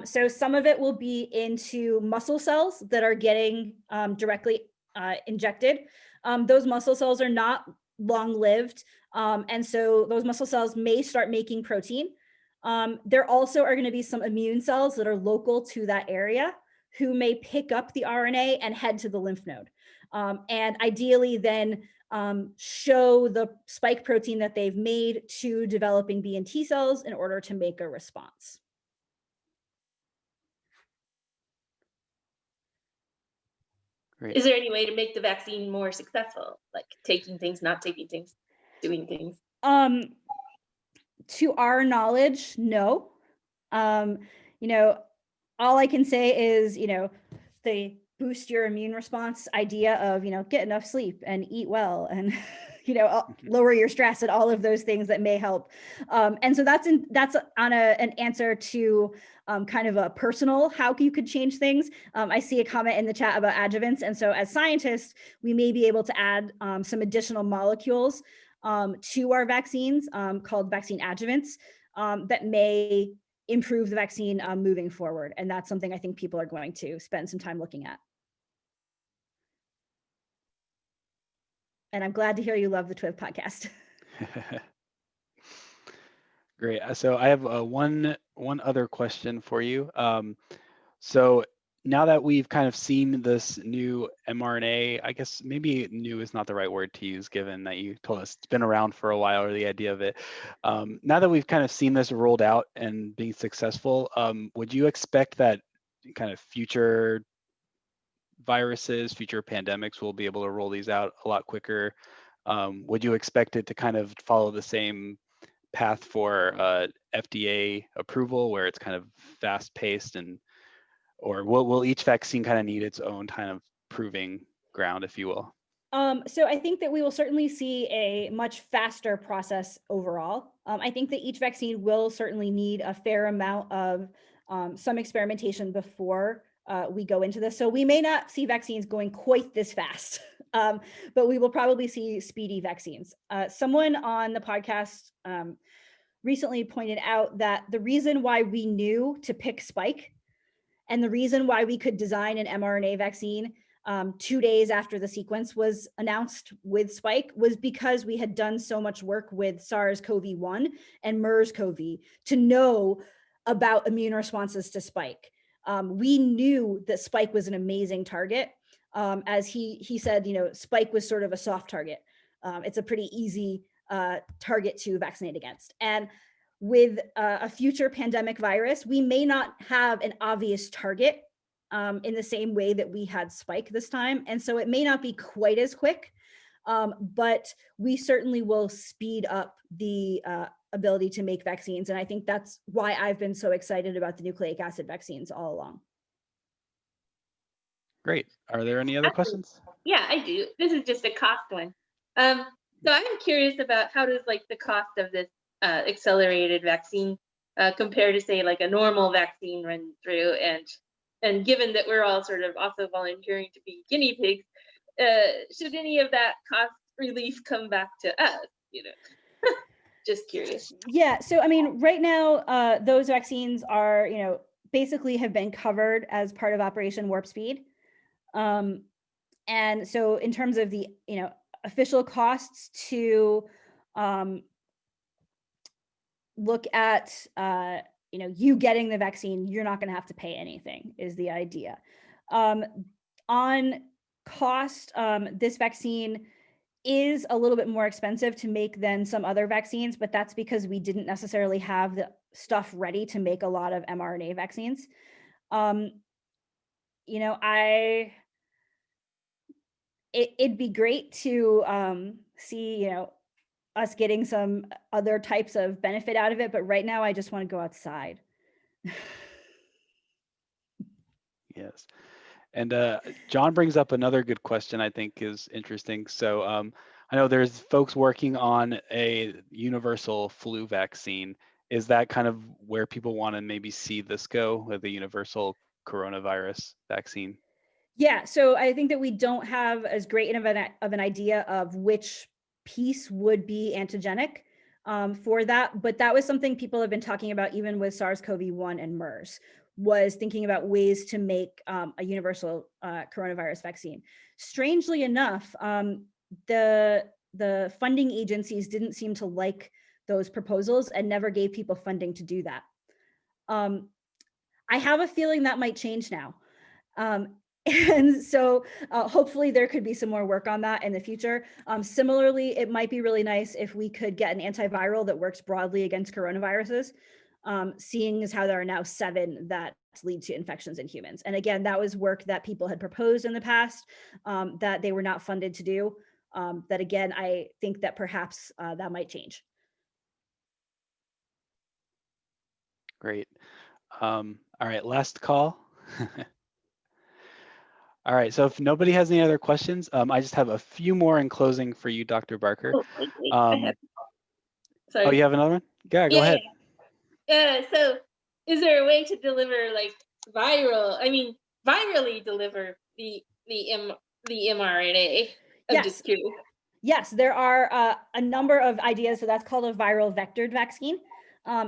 So some of it will be into muscle cells that are getting directly injected. Those muscle cells are not long-lived. And so those muscle cells may start making protein. There also are going to be some immune cells that are local to that area who may pick up the RNA and head to the lymph node. And ideally then show the spike protein that they've made to developing B and T cells in order to make a response. Great. Is there any way to make the vaccine more successful? Like taking things, not taking things, doing things? To our knowledge, no. All I can say is, the boost your immune response idea of, get enough sleep and eat well and, lower your stress and all of those things that may help. And so that's on an answer to kind of a personal, how you could change things. I see a comment in the chat about adjuvants. And so as scientists, we may be able to add some additional molecules to our vaccines called vaccine adjuvants that may improve the vaccine moving forward. And that's something I think people are going to spend some time looking at. And I'm glad to hear you love the TWIV podcast. Great. So I have one other question for you. So now that we've kind of seen this new mRNA, I guess maybe new is not the right word to use, given that you told us it's been around for a while, or the idea of it. Now that we've kind of seen this rolled out and being successful, would you expect that kind of future viruses, future pandemics will be able to roll these out a lot quicker? Would you expect it to kind of follow the same path for FDA approval, where it's kind of fast paced, or will each vaccine kind of need its own kind of proving ground, if you will? So I think that we will certainly see a much faster process overall. I think that each vaccine will certainly need a fair amount of some experimentation before we go into this. So we may not see vaccines going quite this fast, but we will probably see speedy vaccines. Someone on the podcast recently pointed out that the reason why we knew to pick spike and the reason why we could design an mRNA vaccine 2 days after the sequence was announced with spike was because we had done so much work with SARS-CoV-1 and MERS-CoV to know about immune responses to spike. We knew that spike was an amazing target. As he said, spike was sort of a soft target. It's a pretty easy target to vaccinate against. And with a future pandemic virus, we may not have an obvious target in the same way that we had spike this time. And so it may not be quite as quick, but we certainly will speed up the ability to make vaccines. And I think that's why I've been so excited about the nucleic acid vaccines all along. Great. Are there any other questions? Yeah, I do. This is just a cost one. So I'm curious about how does the cost of this accelerated vaccine compare to say a normal vaccine run through, and And given that we're all sort of also volunteering to be guinea pigs, should any of that cost relief come back to us? Just curious. Yeah, so I mean, right now, those vaccines are, basically have been covered as part of Operation Warp Speed. And so in terms of the, official costs to look at, you getting the vaccine, you're not going to have to pay anything is the idea. On cost, this vaccine is a little bit more expensive to make than some other vaccines, but that's because we didn't necessarily have the stuff ready to make a lot of mRNA vaccines. It'd be great to see, us getting some other types of benefit out of it, but right now I just want to go outside. Yes. And John brings up another good question I think is interesting. So I know there's folks working on a universal flu vaccine. Is that kind of where people want to maybe see this go, with the universal coronavirus vaccine? Yeah, so I think that we don't have as great of an idea of which piece would be antigenic for that, but that was something people have been talking about even with SARS-CoV-1 and MERS, was thinking about ways to make a universal coronavirus vaccine. Strangely enough, the funding agencies didn't seem to like those proposals and never gave people funding to do that. I have a feeling that might change now. And so hopefully there could be some more work on that in the future. Similarly, it might be really nice if we could get an antiviral that works broadly against coronaviruses, seeing as how there are now 7 that lead to infections in humans. And again, that was work that people had proposed in the past that they were not funded to do. That again, I think that perhaps that might change. Great. All right, last call. All right, so if nobody has any other questions, I just have a few more in closing for you, Dr. Barker. Sorry. Oh, you have another one? Yeah, go ahead. Yeah, so is there a way to deliver virally deliver the mRNA? I'm just curious. Yes, there are a number of ideas. So that's called a viral vectored vaccine.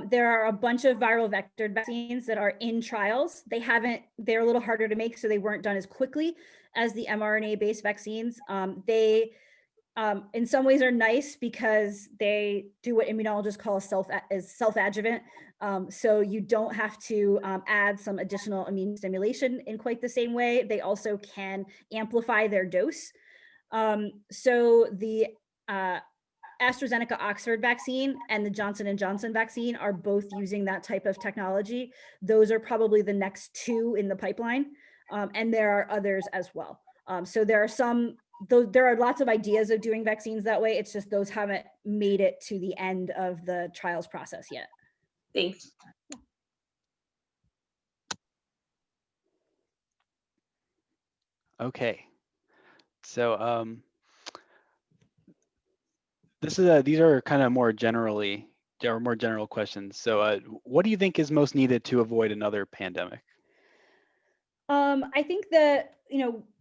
There are a bunch of viral vectored vaccines that are in trials. They're a little harder to make, so they weren't done as quickly as the mRNA-based vaccines. They, in some ways, are nice because they do what immunologists call self-adjuvant. So you don't have to add some additional immune stimulation in quite the same way. They also can amplify their dose. So the AstraZeneca Oxford vaccine and the Johnson & Johnson vaccine are both using that type of technology. Those are probably the next 2 in the pipeline. And there are others as well. So there are lots of ideas of doing vaccines that way. It's just those haven't made it to the end of the trials process yet. Thanks. Okay. So these are kind of more general questions. So what do you think is most needed to avoid another pandemic? I think that,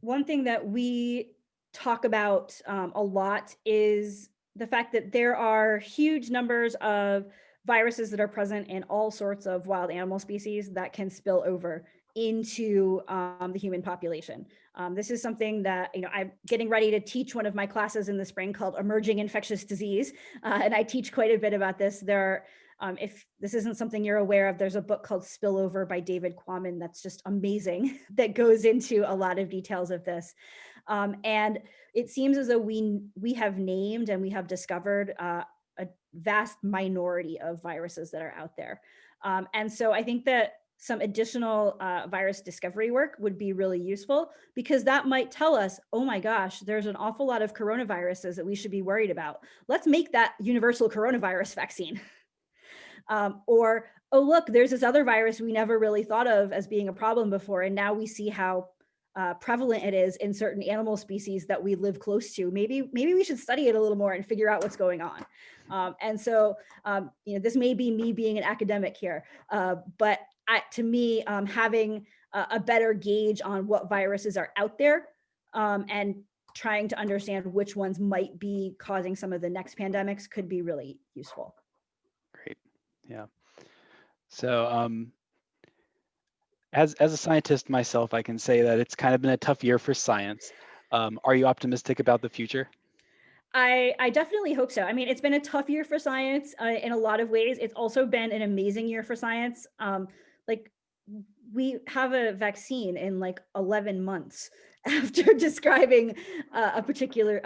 one thing that we talk about a lot is the fact that there are huge numbers of viruses that are present in all sorts of wild animal species that can spill over into the human population. This is something that, I'm getting ready to teach one of my classes in the spring called Emerging Infectious Disease. And I teach quite a bit about this. If this isn't something you're aware of, there's a book called Spillover by David Quammen that's just amazing that goes into a lot of details of this. And it seems as though we have named and we have discovered a vast minority of viruses that are out there. And so I think that some additional virus discovery work would be really useful, because that might tell us, oh my gosh, there's an awful lot of coronaviruses that we should be worried about. Let's make that universal coronavirus vaccine. Or, oh, look, there's this other virus we never really thought of as being a problem before. And now we see how prevalent it is in certain animal species that we live close to. Maybe we should study it a little more and figure out what's going on. And so, this may be me being an academic here, but to me, having a better gauge on what viruses are out there, and trying to understand which ones might be causing some of the next pandemics could be really useful. Great. Yeah. So as a scientist myself, I can say that it's kind of been a tough year for science. Are you optimistic about the future? I definitely hope so. I mean, it's been a tough year for science in a lot of ways. It's also been an amazing year for science. Like we have a vaccine in like 11 months after describing a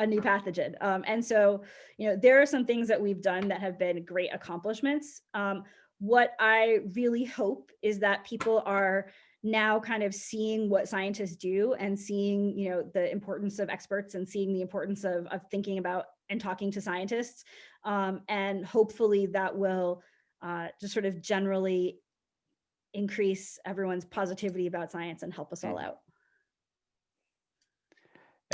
new pathogen. And so, there are some things that we've done that have been great accomplishments. What I really hope is that people are now kind of seeing what scientists do and seeing, the importance of experts and seeing the importance of thinking about and talking to scientists. And hopefully that will just sort of generally increase everyone's positivity about science and help us all out.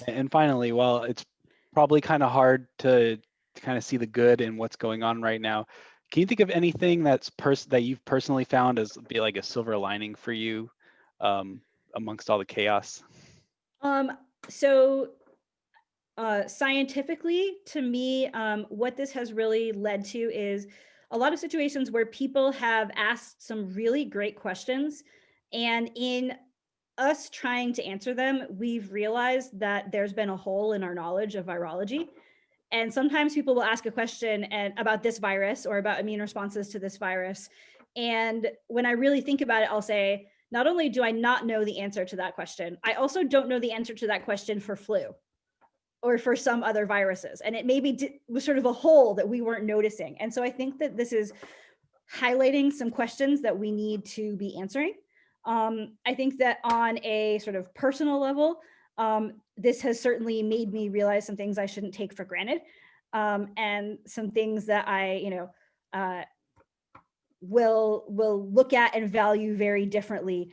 And finally, while it's probably kind of hard to kind of see the good in what's going on right now, can you think of anything that you've personally found as be like a silver lining for you amongst all the chaos? So scientifically, to me, what this has really led to is a lot of situations where people have asked some really great questions, and in us trying to answer them, we've realized that there's been a hole in our knowledge of virology. And sometimes people will ask a question about this virus or about immune responses to this virus. And when I really think about it, I'll say, not only do I not know the answer to that question, I also don't know the answer to that question for flu or for some other viruses. And it maybe was sort of a hole that we weren't noticing. And so I think that this is highlighting some questions that we need to be answering. I think that on a sort of personal level, this has certainly made me realize some things I shouldn't take for granted, and some things that I, will look at and value very differently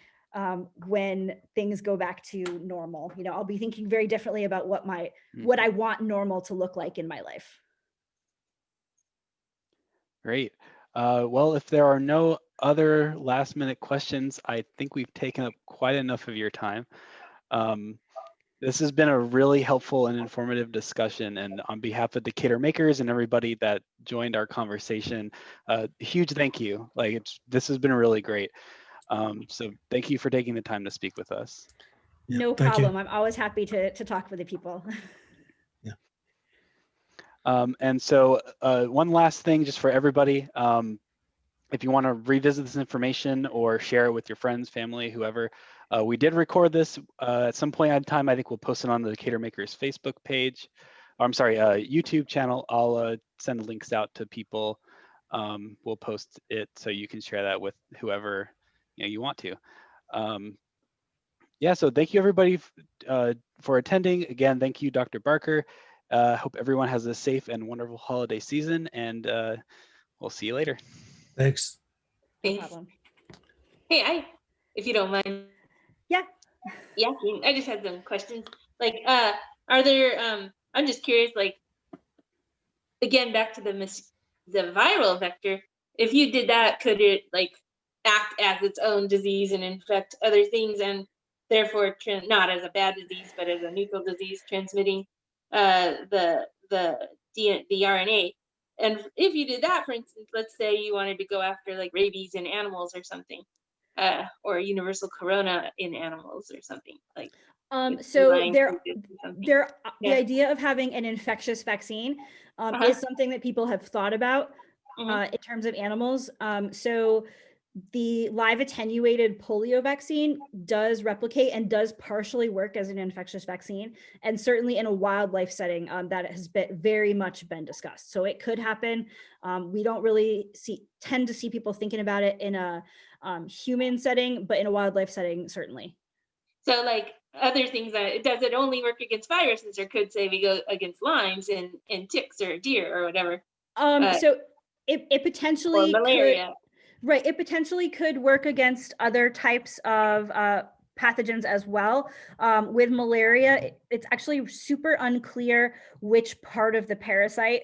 when things go back to normal. I'll be thinking very differently about what I want normal to look like in my life. Great. Well, if there are no other last minute questions, I think we've taken up quite enough of your time. This has been a really helpful and informative discussion, and on behalf of Decatur Makers and everybody that joined our conversation, huge thank you. This has been really great. So thank you for taking the time to speak with us. Yeah, no problem. I'm always happy to talk with the people. And so one last thing just for everybody, if you want to revisit this information or share it with your friends, family, whoever, we did record this at some point in time. I think we'll post it on the Decatur Makers Facebook page. Or, I'm sorry, YouTube channel. I'll send the links out to people. We'll post it so you can share that with whoever you want to. Yeah, so thank you everybody for attending. Again, thank you, Dr. Barker. Hope everyone has a safe and wonderful holiday season, and we'll see you later. Thanks. Thanks. Hey, if you don't mind. Yeah. Yeah, I just had some questions. Like, are there? I'm just curious. Like, again, back to the viral vector. If you did that, could it like act as its own disease and infect other things, and therefore not as a bad disease, but as a neutral disease, transmitting the RNA? And if you did that, for instance, let's say you wanted to go after like rabies in animals or something, or universal corona in animals or something like. So the idea of having an infectious vaccine is something that people have thought about in terms of animals. So the live attenuated polio vaccine does replicate and does partially work as an infectious vaccine, and certainly in a wildlife setting that has very much been discussed. So it could happen. We don't really tend to see people thinking about it in a human setting, but in a wildlife setting, certainly. So like other things, does it only work against viruses, or could say we go against Lyme's and ticks or deer or whatever? So it potentially or malaria. Right. It potentially could work against other types of pathogens as well. With malaria, it's actually super unclear which part of the parasite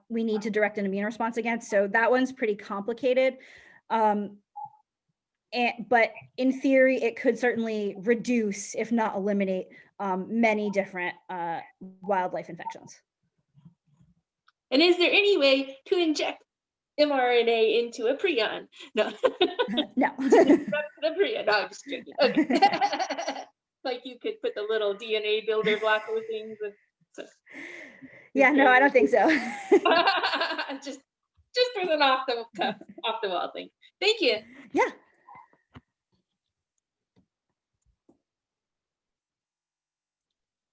we need to direct an immune response against. So that one's pretty complicated. but in theory, it could certainly reduce, if not eliminate, many different wildlife infections. And is there any way to inject mRNA into a prion? No. No. The prion. No, I'm just kidding. Okay. Like you could put the little DNA builder blocker things. And so. Yeah, no, I don't think so. just as an off the wall thing. Thank you. Yeah.